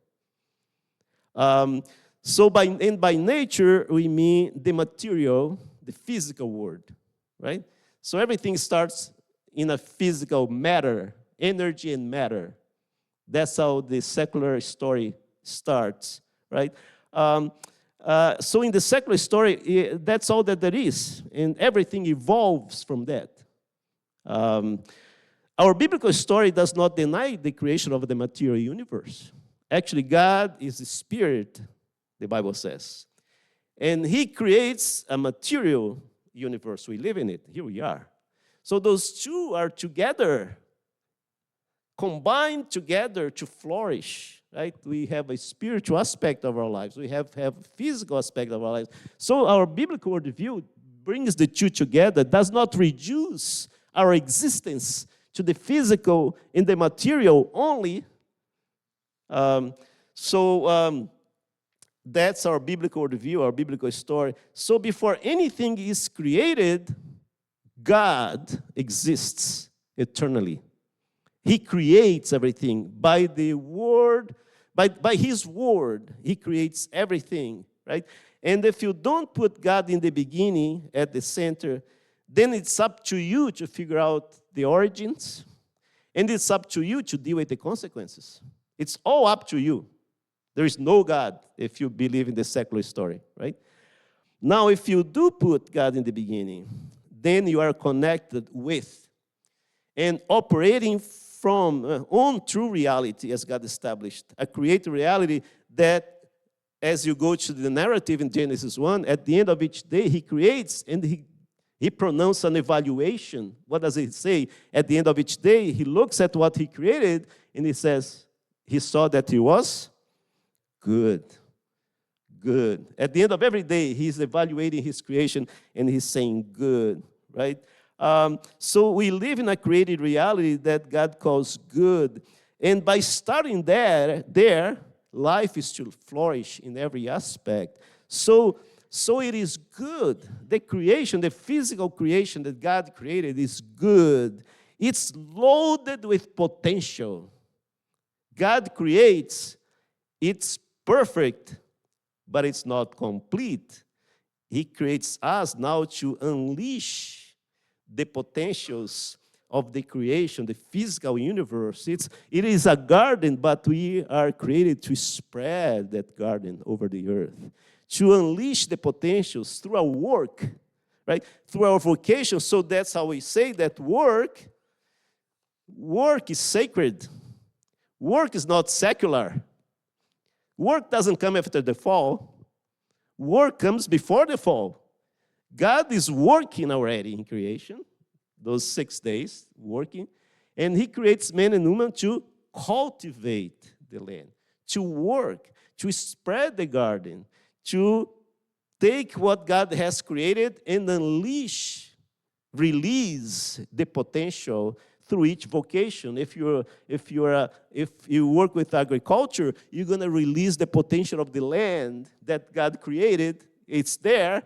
So by nature, we mean the material, the physical world, right? So everything starts in a physical matter, energy and matter. That's how the secular story starts, right? So in the secular story, that's all that there is, and everything evolves from that. Our biblical story does not deny the creation of the material universe. Actually, God is the Spirit, the Bible says. And He creates a material universe. We live in it. Here we are. So those two are together, combined together to flourish, right? We have a spiritual aspect of our lives. We have a physical aspect of our lives. So our biblical worldview brings the two together, does not reduce our existence to the physical and the material only. That's our biblical worldview, our biblical story. So before anything is created, God exists eternally. He creates everything by the word, by His word. He creates everything, right? And if you don't put God in the beginning, at the center, then it's up to you to figure out the origins, and it's up to you to deal with the consequences. It's all up to you. There is no God if you believe in the secular story, right? Now, if you do put God in the beginning, then you are connected with and operating from on true reality as God established, a created reality that as you go to the narrative in Genesis 1, at the end of each day, He creates and He pronounced an evaluation. What does He say? At the end of each day, He looks at what He created and He says, He saw that He was good. Good. At the end of every day, He's evaluating His creation and He's saying good, right? So we live in a created reality that God calls good. And by starting there, life is to flourish in every aspect. So it is good. The creation, the physical creation that God created is good. It's loaded with potential. God creates, it's perfect, but it's not complete. He creates us now to unleash the potentials of the creation, the physical universe. It is a garden, but we are created to spread that garden over the earth, to unleash the potentials through our work, right? Through our vocation. So that's how we say that work is sacred. Work is not secular. Work doesn't come after the fall. Work comes before the fall. God is working already in creation, those 6 days working, and He creates man and woman to cultivate the land, to work, to spread the garden, to take what God has created and release the potential through each vocation. If you work with agriculture, you're going to release the potential of the land that God created. It's there,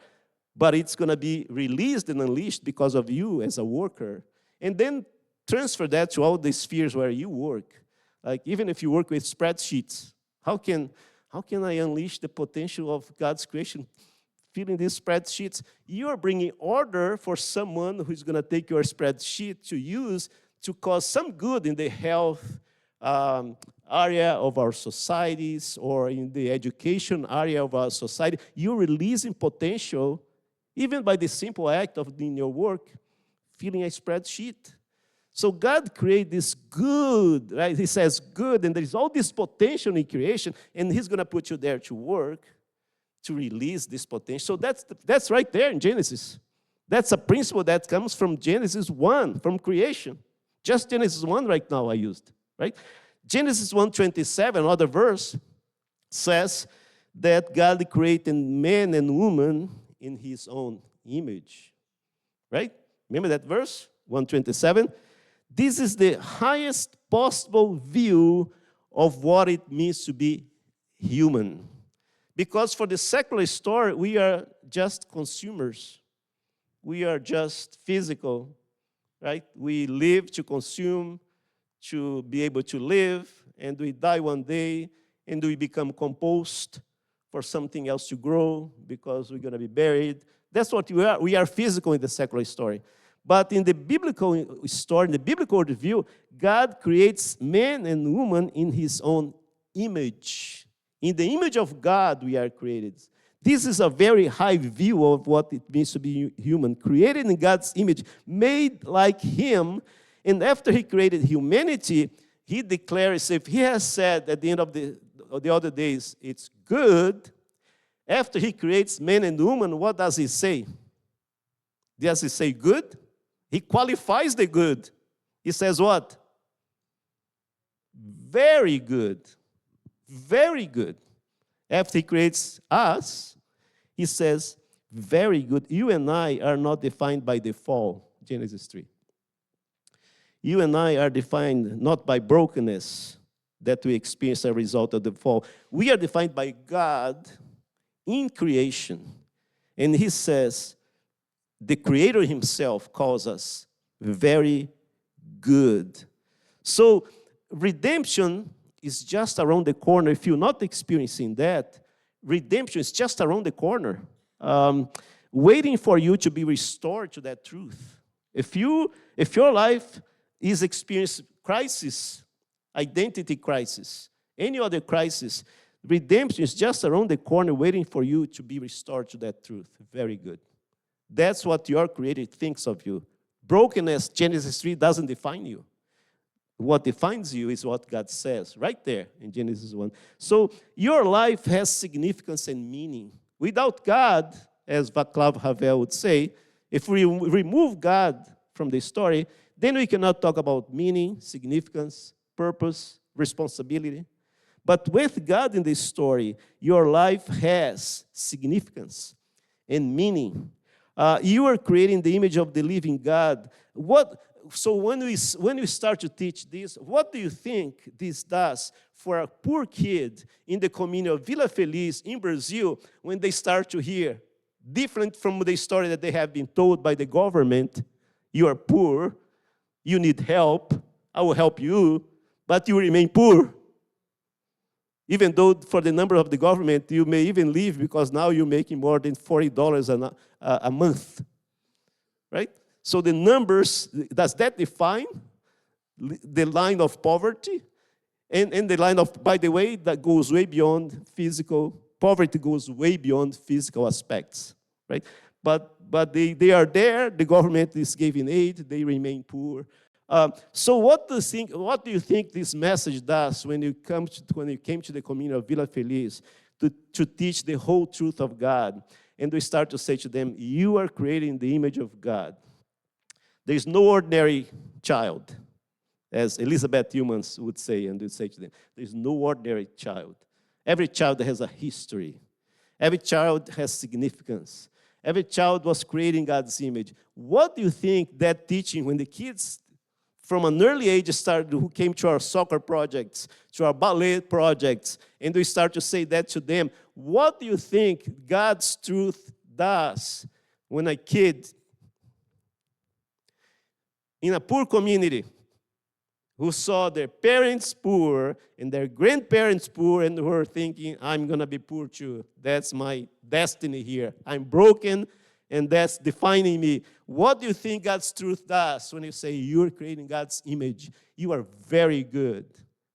but it's going to be released and unleashed because of you as a worker. And then transfer that to all the spheres where you work. Like even if you work with spreadsheets, how can I unleash the potential of God's creation? Filling these spreadsheets, you are bringing order for someone who's going to take your spreadsheet to use to cause some good in the health area of our societies or in the education area of our society. You're releasing potential even by the simple act of doing your work, filling a spreadsheet. So God created this good, right? He says good, and there is all this potential in creation, and He's going to put you there to work, to release this potential. So that's right there in Genesis. That's a principle that comes from Genesis 1, from creation. Just Genesis 1 right now I used, right? Genesis 1:27, another verse, says that God created man and woman in his own image, right? Remember that verse, 1:27? This is the highest possible view of what it means to be human. Because for the secular story, we are just consumers. We are just physical, right? We live to consume, to be able to live, and we die one day, and we become compost for something else to grow because we're going to be buried. That's what we are. We are physical in the secular story. But in the biblical story, in the biblical view, God creates man and woman in his own image. In the image of God, we are created. This is a very high view of what it means to be human. Created in God's image, made like him. And after he created humanity, he declares, if he has said at the end of the other days, it's good, after he creates man and woman, what does he say? Does he say good? He qualifies the good. He says what? Very good. Very good. After he creates us, he says, very good. You and I are not defined by the fall, Genesis 3. You and I are defined not by brokenness that we experience as a result of the fall. We are defined by God in creation. And he says, the Creator himself calls us very good. So redemption is just around the corner. If you're not experiencing that, redemption is just around the corner, waiting for you to be restored to that truth. If your life is experiencing crisis, identity crisis, any other crisis, redemption is just around the corner waiting for you to be restored to that truth. Very good. That's what your Creator thinks of you. Brokenness, Genesis 3, doesn't define you. What defines you is what God says, right there in Genesis 1. So your life has significance and meaning. Without God, as Václav Havel would say, if we remove God from the story, then we cannot talk about meaning, significance, purpose, responsibility. But with God in this story, your life has significance and meaning. You are creating the image of the living God. So when we start to teach this, what do you think this does for a poor kid in the community of Vila Feliz in Brazil when they start to hear, different from the story that they have been told by the government, you are poor, you need help, I will help you, but you remain poor. Even though for the number of the government, you may even leave because now you're making more than $40 a month, right? So the numbers, does that define the line of poverty? And the line of, by the way, that goes way beyond physical, poverty goes way beyond physical aspects, right? But they are there, the government is giving aid, they remain poor. So what do you think this message does when you came to the community of Vila Feliz to teach the whole truth of God? And we start to say to them, you are creating the image of God. There is no ordinary child, as Elizabeth Humans would say, and would say to them, there is no ordinary child. Every child has a history. Every child has significance. Every child was creating God's image. What do you think that teaching, when the kids from an early age started, who came to our soccer projects, to our ballet projects, and we start to say that to them, what do you think God's truth does when a kid in a poor community who saw their parents poor and their grandparents poor and were thinking, I'm going to be poor too. That's my destiny here. I'm broken and that's defining me. What do you think God's truth does when you say you're creating God's image? You are very good.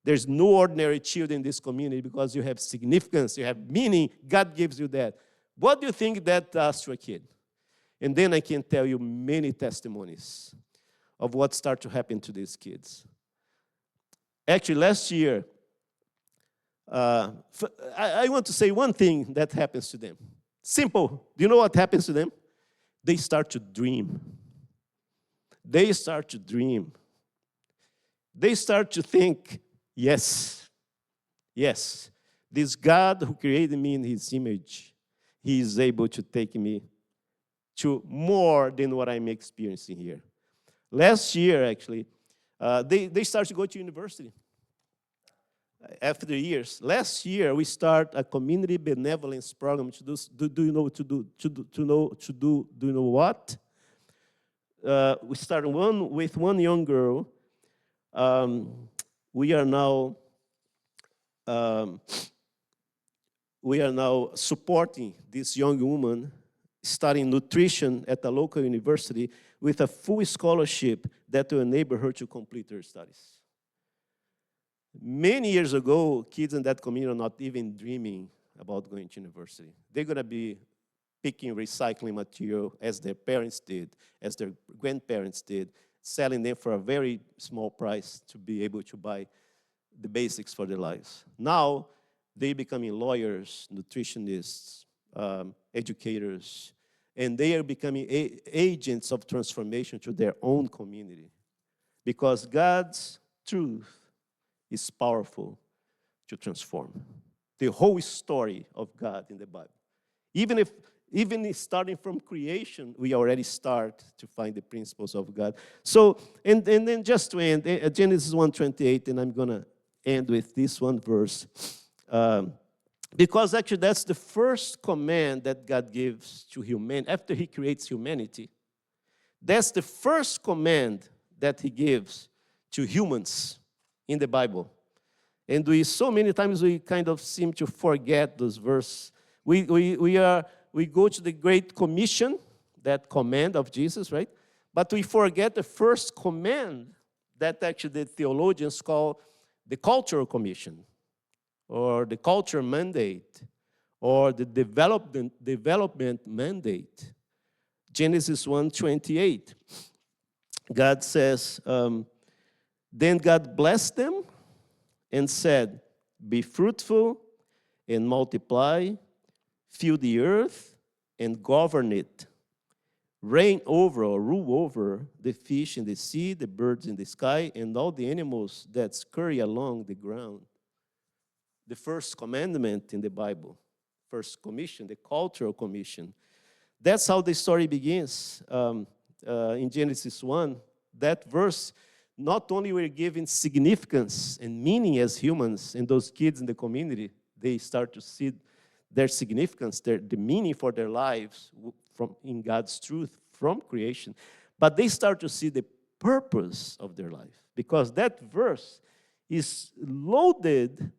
There's no ordinary children in this community because you have significance, you have meaning. God gives you that. What do you think that does to a kid? And then I can tell you many testimonies of what started to happen to these kids. Actually, last year, I want to say one thing that happens to them. Simple. Do you know what happens to them? they start to dream. They start to dream. They start to think, yes, this God who created me in his image, he is able to take me to more than what I'm experiencing here. Last year, actually, they started to go to university. After years, last year we start a community benevolence program to do you know what? We started with one young girl. We are now supporting this young woman studying nutrition at a local university with a full scholarship that will enable her to complete her studies. Many years ago, kids in that community are not even dreaming about going to university. They're going to be picking recycling material as their parents did, as their grandparents did, selling them for a very small price to be able to buy the basics for their lives. Now, they're becoming lawyers, nutritionists, educators, and they are becoming agents of transformation to their own community. Because God's truth is powerful to transform. The whole story of God in the Bible. Even starting from creation, we already start to find the principles of God. So, and then just to end, Genesis 1:28, and I'm going to end with this one verse. Because actually that's the first command that God gives to humanity. After he creates humanity, that's the first command that he gives to humans in the Bible. And so many times we kind of seem to forget those verses. We go to the Great Commission, that command of Jesus, right? But we forget the first command that actually the theologians call the cultural commission, or the culture mandate, or the development mandate. Genesis 1:28. God says, then God blessed them and said, be fruitful and multiply, fill the earth and govern it. Reign over or rule over the fish in the sea, the birds in the sky, and all the animals that scurry along the ground. The first commandment in the Bible, first commission, the cultural commission. That's how the story begins. In Genesis 1, that verse, not only we're given significance and meaning as humans, and those kids in the community, they start to see their significance, the meaning for their lives in God's truth from creation. But they start to see the purpose of their life, because that verse is loaded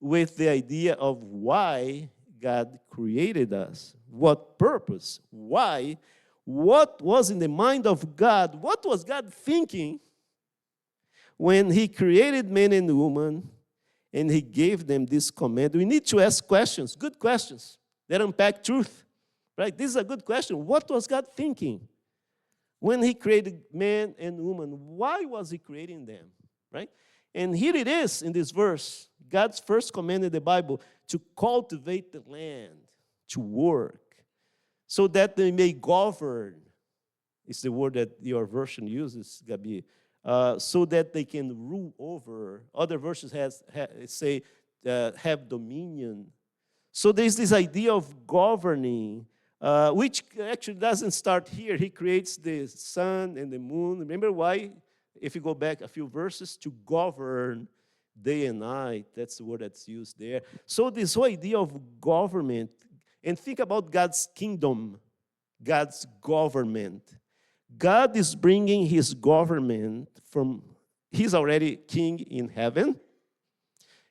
with the idea of why God created us. What purpose? Why? What was in the mind of God? What was God thinking when he created man and woman and he gave them this command? We need to ask questions, good questions, that unpack truth, right? This is a good question. What was God thinking when he created man and woman? Why was he creating them, right? And here it is in this verse, God's first command in the Bible, to cultivate the land, to work, so that they may govern. It's the word that your version uses, Gabi. So that they can rule over. Other verses say have dominion. So there's this idea of governing, which actually doesn't start here. He creates the sun and the moon. Remember why? If you go back a few verses, to govern day and night. That's the word that's used there. So this whole idea of government, and think about God's kingdom, God's government. God is bringing his government he's already king in heaven,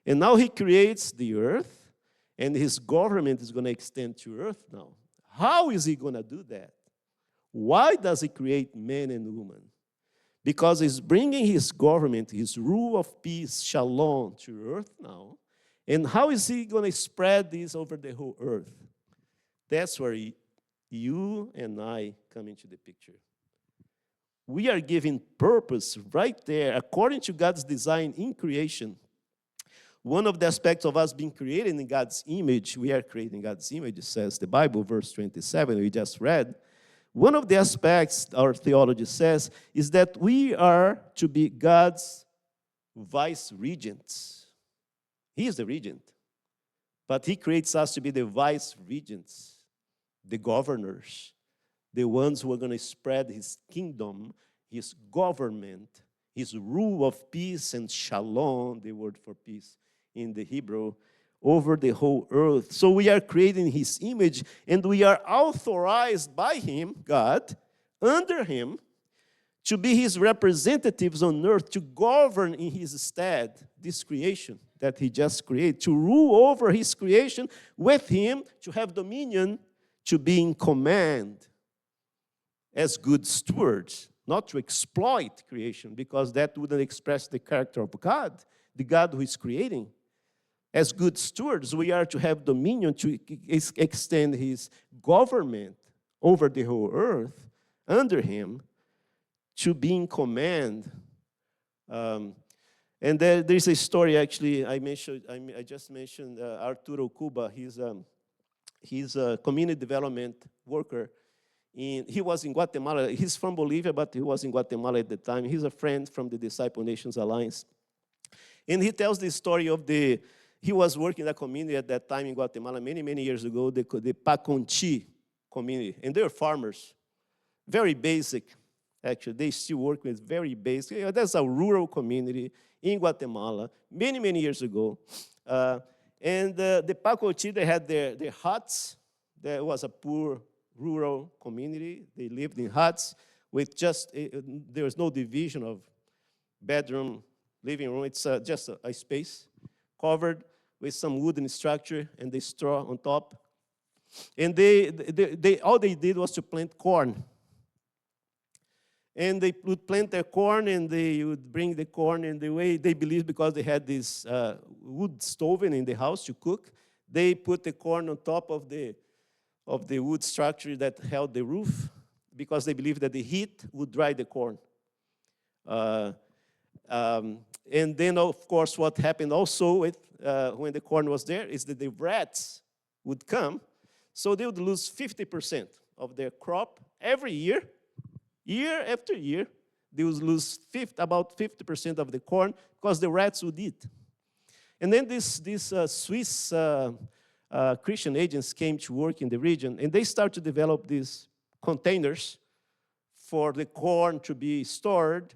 and now he creates the earth, and his government is going to extend to earth now. How is he going to do that? Why does he create man and woman? Because he's bringing his government, his rule of peace, shalom, to earth now. And how is he going to spread this over the whole earth? That's where you and I come into the picture. We are given purpose right there, according to God's design in creation. One of the aspects of us being created in God's image, we are created in God's image, says the Bible, verse 27, we just read. One of the aspects our theology says is that we are to be God's vice-regents. He is the regent, but he creates us to be the vice-regents, the governors, the ones who are going to spread his kingdom, his government, his rule of peace and shalom, the word for peace in the Hebrew, over the whole earth. So we are creating his image, and we are authorized by him, God, under him, to be his representatives on earth, to govern in his stead this creation that he just created, to rule over his creation with him, to have dominion, to be in command as good stewards, not to exploit creation, because that wouldn't express the character of God, the God who is creating. As good stewards, we are to have dominion, to extend his government over the whole earth, under him, to be in command. And there's a story, actually, I just mentioned Arturo Cuba. He's a community development worker. He was in Guatemala. He's from Bolivia, but he was in Guatemala at the time. He's a friend from the Disciple Nations Alliance. And he tells the story of he was working in a community at that time in Guatemala many years ago, the Paconchi community. And they're farmers, very basic, actually. They still work with very basic. That's a rural community in Guatemala many years ago. And the Paconchi, they had their huts. There was a poor rural community. They lived in huts with there was no division of bedroom, living room. It's just a space covered with some wooden structure and the straw on top. And all they did was to plant corn. And they would plant their corn, and they would bring the corn, and the way they believed, because they had this wood stove in the house to cook, they put the corn on top of the wood structure that held the roof, because they believed that the heat would dry the corn. And then, of course, what happened also when the corn was there is that the rats would come, so they would lose 50% of their crop every year. Year after year, they would lose about 50% of the corn because the rats would eat. And then these Swiss Christian agents came to work in the region, and they started to develop these containers for the corn to be stored,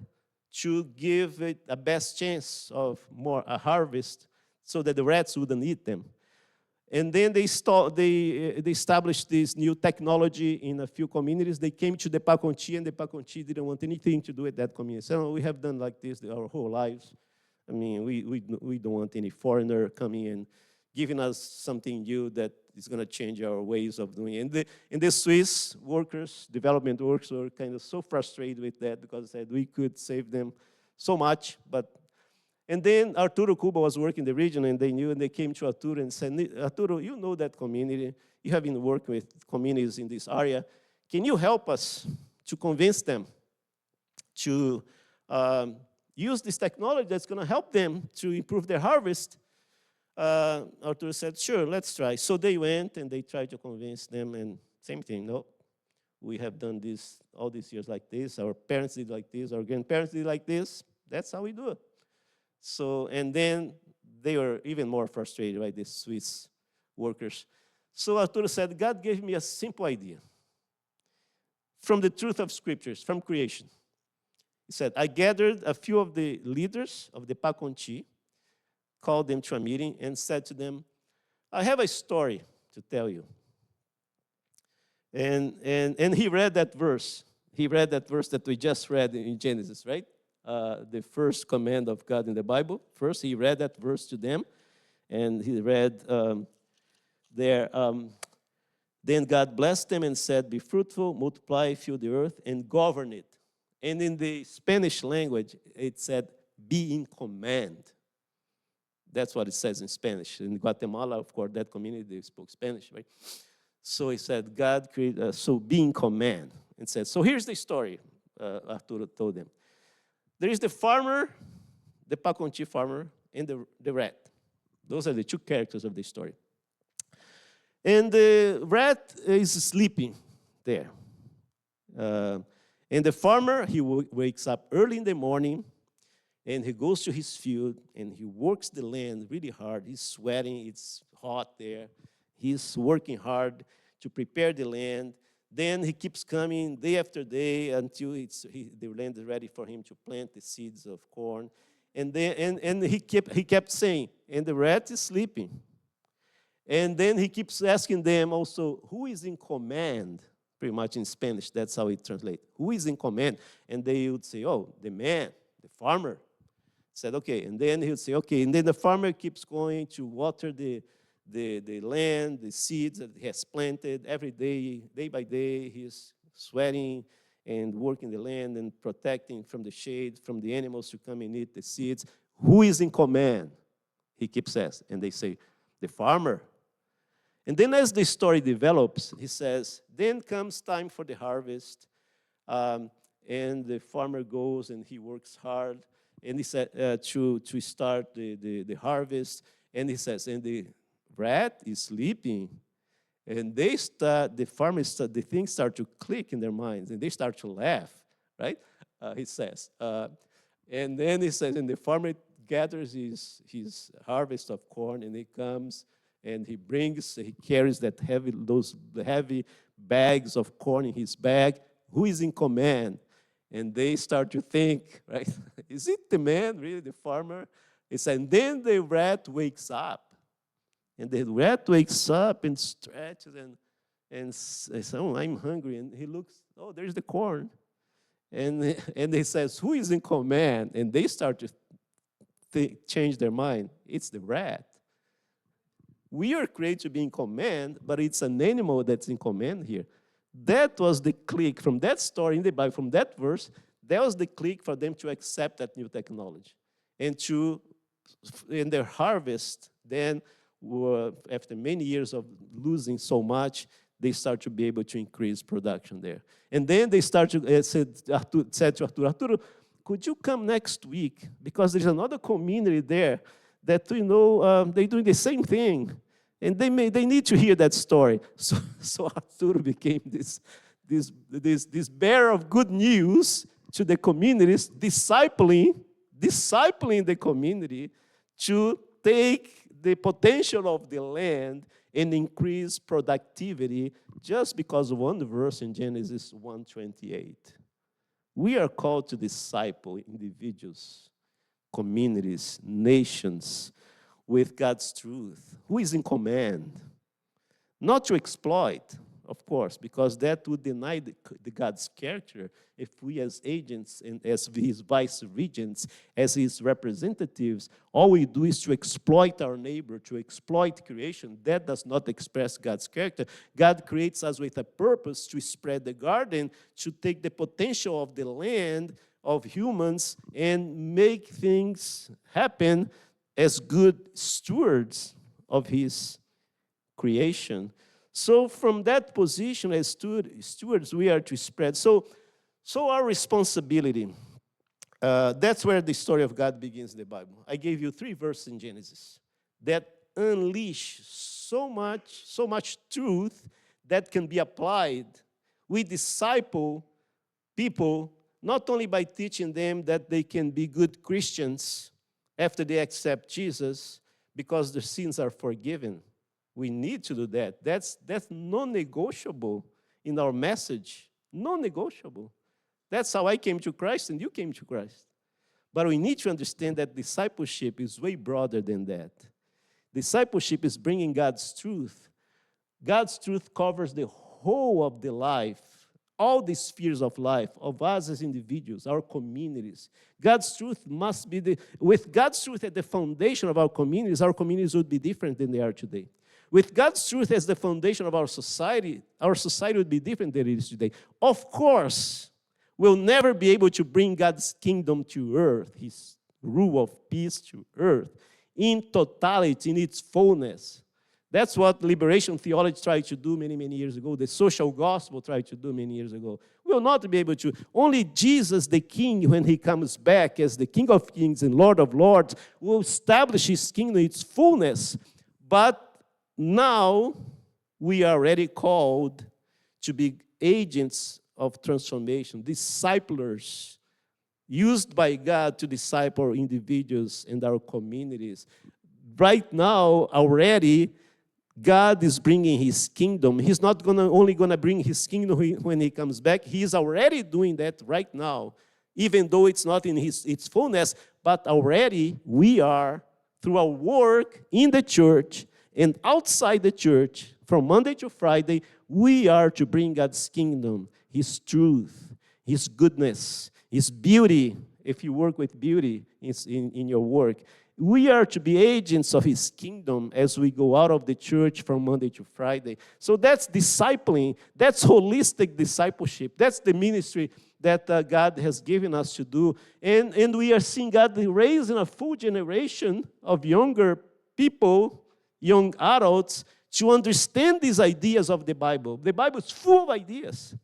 to give it a best chance of a harvest, so that the rats wouldn't eat them. And then they established this new technology in a few communities. They came to the Paconchi, and the Paconchi didn't want anything to do with that community. So we have done like this our whole lives. I mean, we don't want any foreigner coming and giving us something new that is going to change our ways of doing it. And the Swiss workers, development workers, were kind of so frustrated with that, because they said we could save them so much, and then Arturo Cuba was working in the region, and they knew, and they came to Arturo and said, Arturo, you know that community. You have been working with communities in this area. Can you help us to convince them to use this technology that's going to help them to improve their harvest? Arturo said, sure, let's try. So they went, and they tried to convince them, and same thing, no, we have done this all these years like this. Our parents did like this. Our grandparents did like this. That's how we do it. So, and then they were even more frustrated by these Swiss workers. So Arturo said, God gave me a simple idea from the truth of scriptures, from creation. He said, I gathered a few of the leaders of the Paconchi, called them to a meeting, and said to them, I have a story to tell you. And he read that verse. He read that verse that we just read in Genesis, right? The first command of God in the Bible. First, he read that verse to them, and he read there, then God blessed them and said, be fruitful, multiply, fill the earth, and govern it. And in the Spanish language, it said, be in command. That's what it says in Spanish. In Guatemala, of course, that community, they spoke Spanish, right? So he said, God created, so be in command. And said, so here's the story, Arturo told them. There is the farmer, the Paconchi farmer, and the rat. Those are the two characters of the story. And the rat is sleeping there. Uh, and the farmer, he wakes up early in the morning, and he goes to his field, and he works the land really hard. He's sweating. It's hot there. He's working hard to prepare the land. Then he keeps coming day after day until the land is ready for him to plant the seeds of corn. And he kept saying, and the rat is sleeping. And then he keeps asking them also, who is in command? Pretty much in Spanish, that's how it translates. Who is in command? And they would say, oh, the man, the farmer. Said, okay. And then he would say, okay. And then the farmer keeps going to water the land, the seeds that he has planted. Every day by day, he's sweating and working the land and protecting from the shade, from the animals to come and eat the seeds. Who is in command? He keeps asking. And they say, the farmer. And then as the story develops, he says, then comes time for the harvest. And the farmer goes and he works hard. And he said to start the harvest. And he says, and the rat is sleeping. And the things start to click in their minds. And they start to laugh, right? He says. And then he says, and the farmer gathers his harvest of corn. And he comes and he carries those heavy bags of corn in his bag. Who is in command? And they start to think, right? Is it the man, really, the farmer? And then the rat wakes up. And the rat wakes up and stretches and says, oh, I'm hungry. And he looks, oh, there's the corn. And he says, who is in command? And they start to change their mind. It's the rat. We are created to be in command, but it's an animal that's in command here. That was the click from that story in the Bible, from that verse. That was the click for them to accept that new technology. And in their harvest, then after many years of losing so much, they start to be able to increase production there. And then they said to Arturo, could you come next week? Because there's another community there that, they're doing the same thing. And they need to hear that story. So Arturo became this bearer of good news to the communities, discipling the community to take the potential of the land and increase productivity just because of one verse in Genesis 1:28. We are called to disciple individuals, communities, nations, with God's truth. Who is in command? Not to exploit, of course, because that would deny the God's character if we as agents and as his vice-regents, as his representatives, all we do is to exploit our neighbor, to exploit creation. That does not express God's character. God creates us with a purpose to spread the garden, to take the potential of the land, of humans, and make things happen as good stewards of his creation. So from that position as stewards, we are to spread. So our responsibility, that's where the story of God begins in the Bible. I gave you 3 verses in Genesis that unleash so much truth that can be applied. We disciple people not only by teaching them that they can be good Christians after they accept Jesus because their sins are forgiven. We need to do that. That's non-negotiable in our message. Non-negotiable. That's how I came to Christ and you came to Christ. But we need to understand that discipleship is way broader than that. Discipleship is bringing God's truth. God's truth covers the whole of the life, all the spheres of life, of us as individuals, our communities. God's truth must be with God's truth at the foundation of our communities would be different than they are today. With God's truth as the foundation of our society would be different than it is today. Of course, we'll never be able to bring God's kingdom to earth, his rule of peace to earth, in totality, in its fullness. That's what liberation theology tried to do many, many years ago. The social gospel tried to do many years ago. We will not be able to. Only Jesus, the King, when he comes back as the King of Kings and Lord of Lords, will establish his kingdom in its fullness. But now we are already called to be agents of transformation, disciplers, used by God to disciple individuals and our communities. Right now, already, God is bringing his kingdom. He's not only going to bring his kingdom when he comes back. He is already doing that right now, even though it's not in its fullness. But already we are, through our work in the church and outside the church, from Monday to Friday, we are to bring God's kingdom, his truth, his goodness, his beauty. If you work with beauty in your work, we are to be agents of his kingdom as we go out of the church from Monday to Friday. So that's discipling. That's holistic discipleship. That's the ministry that God has given us to do. And we are seeing God raising a full generation of younger people, young adults, to understand these ideas of the Bible. The Bible is full of ideas.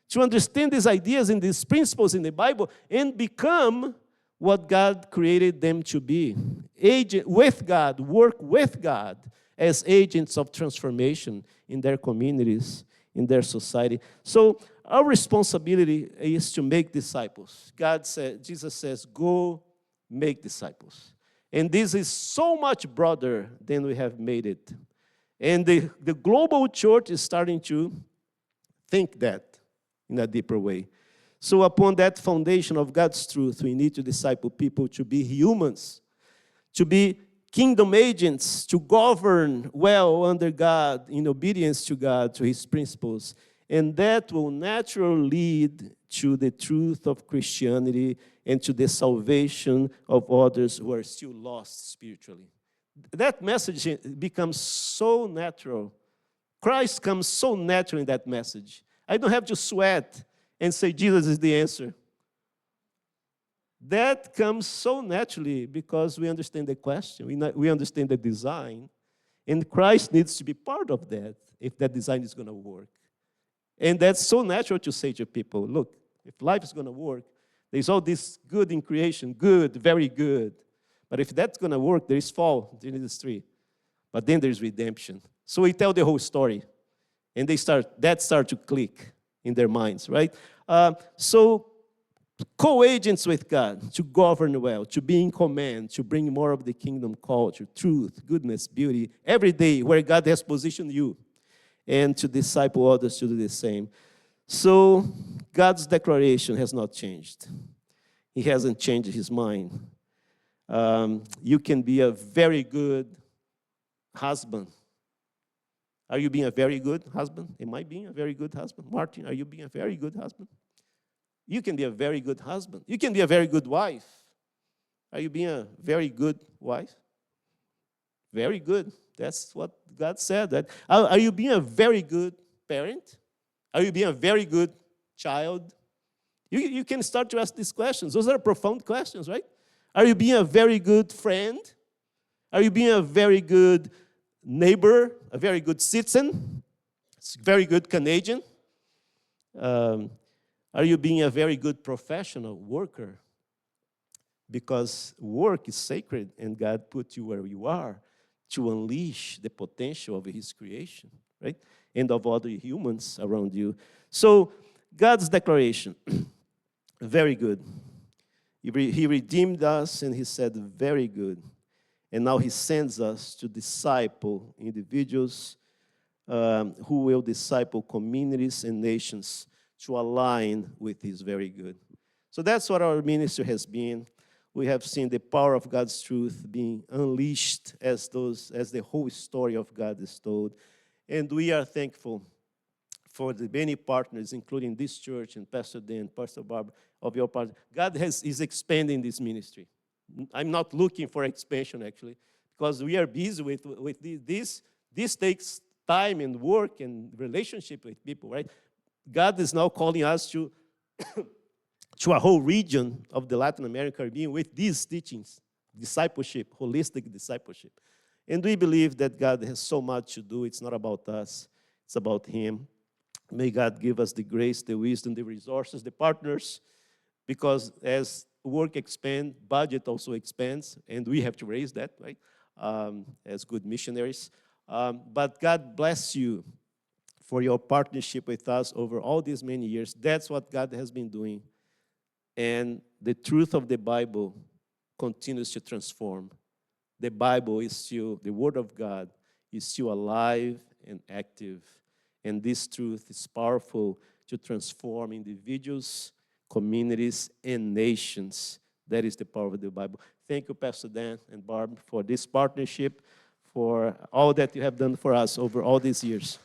To understand these ideas and these principles in the Bible and become what God created them to be. Agent with God, work with God as agents of transformation in their communities, in their society. So our responsibility is to make disciples. Jesus says, go make disciples. And this is so much broader than we have made it. And the global church is starting to think that in a deeper way. So upon that foundation of God's truth, we need to disciple people to be humans, to be kingdom agents, to govern well under God, in obedience to God, to his principles. And that will naturally lead to the truth of Christianity and to the salvation of others who are still lost spiritually. That message becomes so natural. Christ comes so natural in that message. I don't have to sweat and say Jesus is the answer. That comes so naturally because we understand the question, we understand the design, and Christ needs to be part of that if that design is going to work. And that's so natural to say to people, look, if life is going to work, there's all this good in creation, good, very good. But if that's going to work, there is fall, Genesis 3. But then there's redemption. So we tell the whole story. And that start to click in their minds, right? So co-agents with God, to govern well, to be in command, to bring more of the kingdom culture, truth, goodness, beauty, every day where God has positioned you, and to disciple others to do the same. So God's declaration has not changed. He hasn't changed his mind. You can be a very good husband. Are you being a very good husband? Am I being a very good husband? Martin, are you being a very good husband? You can be a very good husband. You can be a very good wife. Are you being a very good wife? Very good. That's what God said. That. Are you being a very good parent? Are you being a very good child? You can start to ask these questions. Those are profound questions, right? Are you being a very good friend? Are you being a very good neighbor, a very good citizen, a very good Canadian? Are you being a very good professional worker? Because work is sacred and God put you where you are to unleash the potential of his creation, right? And of other humans around you. So God's declaration, very good. He redeemed us and he said, very good. And now he sends us to disciple individuals who will disciple communities and nations to align with his very good. So that's what our ministry has been. We have seen the power of God's truth being unleashed as the whole story of God is told. And we are thankful for the many partners, including this church and Pastor Dan, Pastor Barbara, of your part. God is expanding this ministry. I'm not looking for expansion, actually, because we are busy with this. This takes time and work and relationship with people, right? God is now calling us to to a whole region of the Latin American Caribbean with these teachings, discipleship, holistic discipleship. And we believe that God has so much to do. It's not about us. It's about him. May God give us the grace, the wisdom, the resources, the partners, because as work expands, budget also expands, and we have to raise that, right, as good missionaries. But God bless you for your partnership with us over all these many years. That's what God has been doing. And the truth of the Bible continues to transform. The Bible is still, the Word of God is still alive and active. And this truth is powerful to transform individuals, communities, and nations. That is the power of the Bible. Thank you, Pastor Dan and Barb, for this partnership, for all that you have done for us over all these years.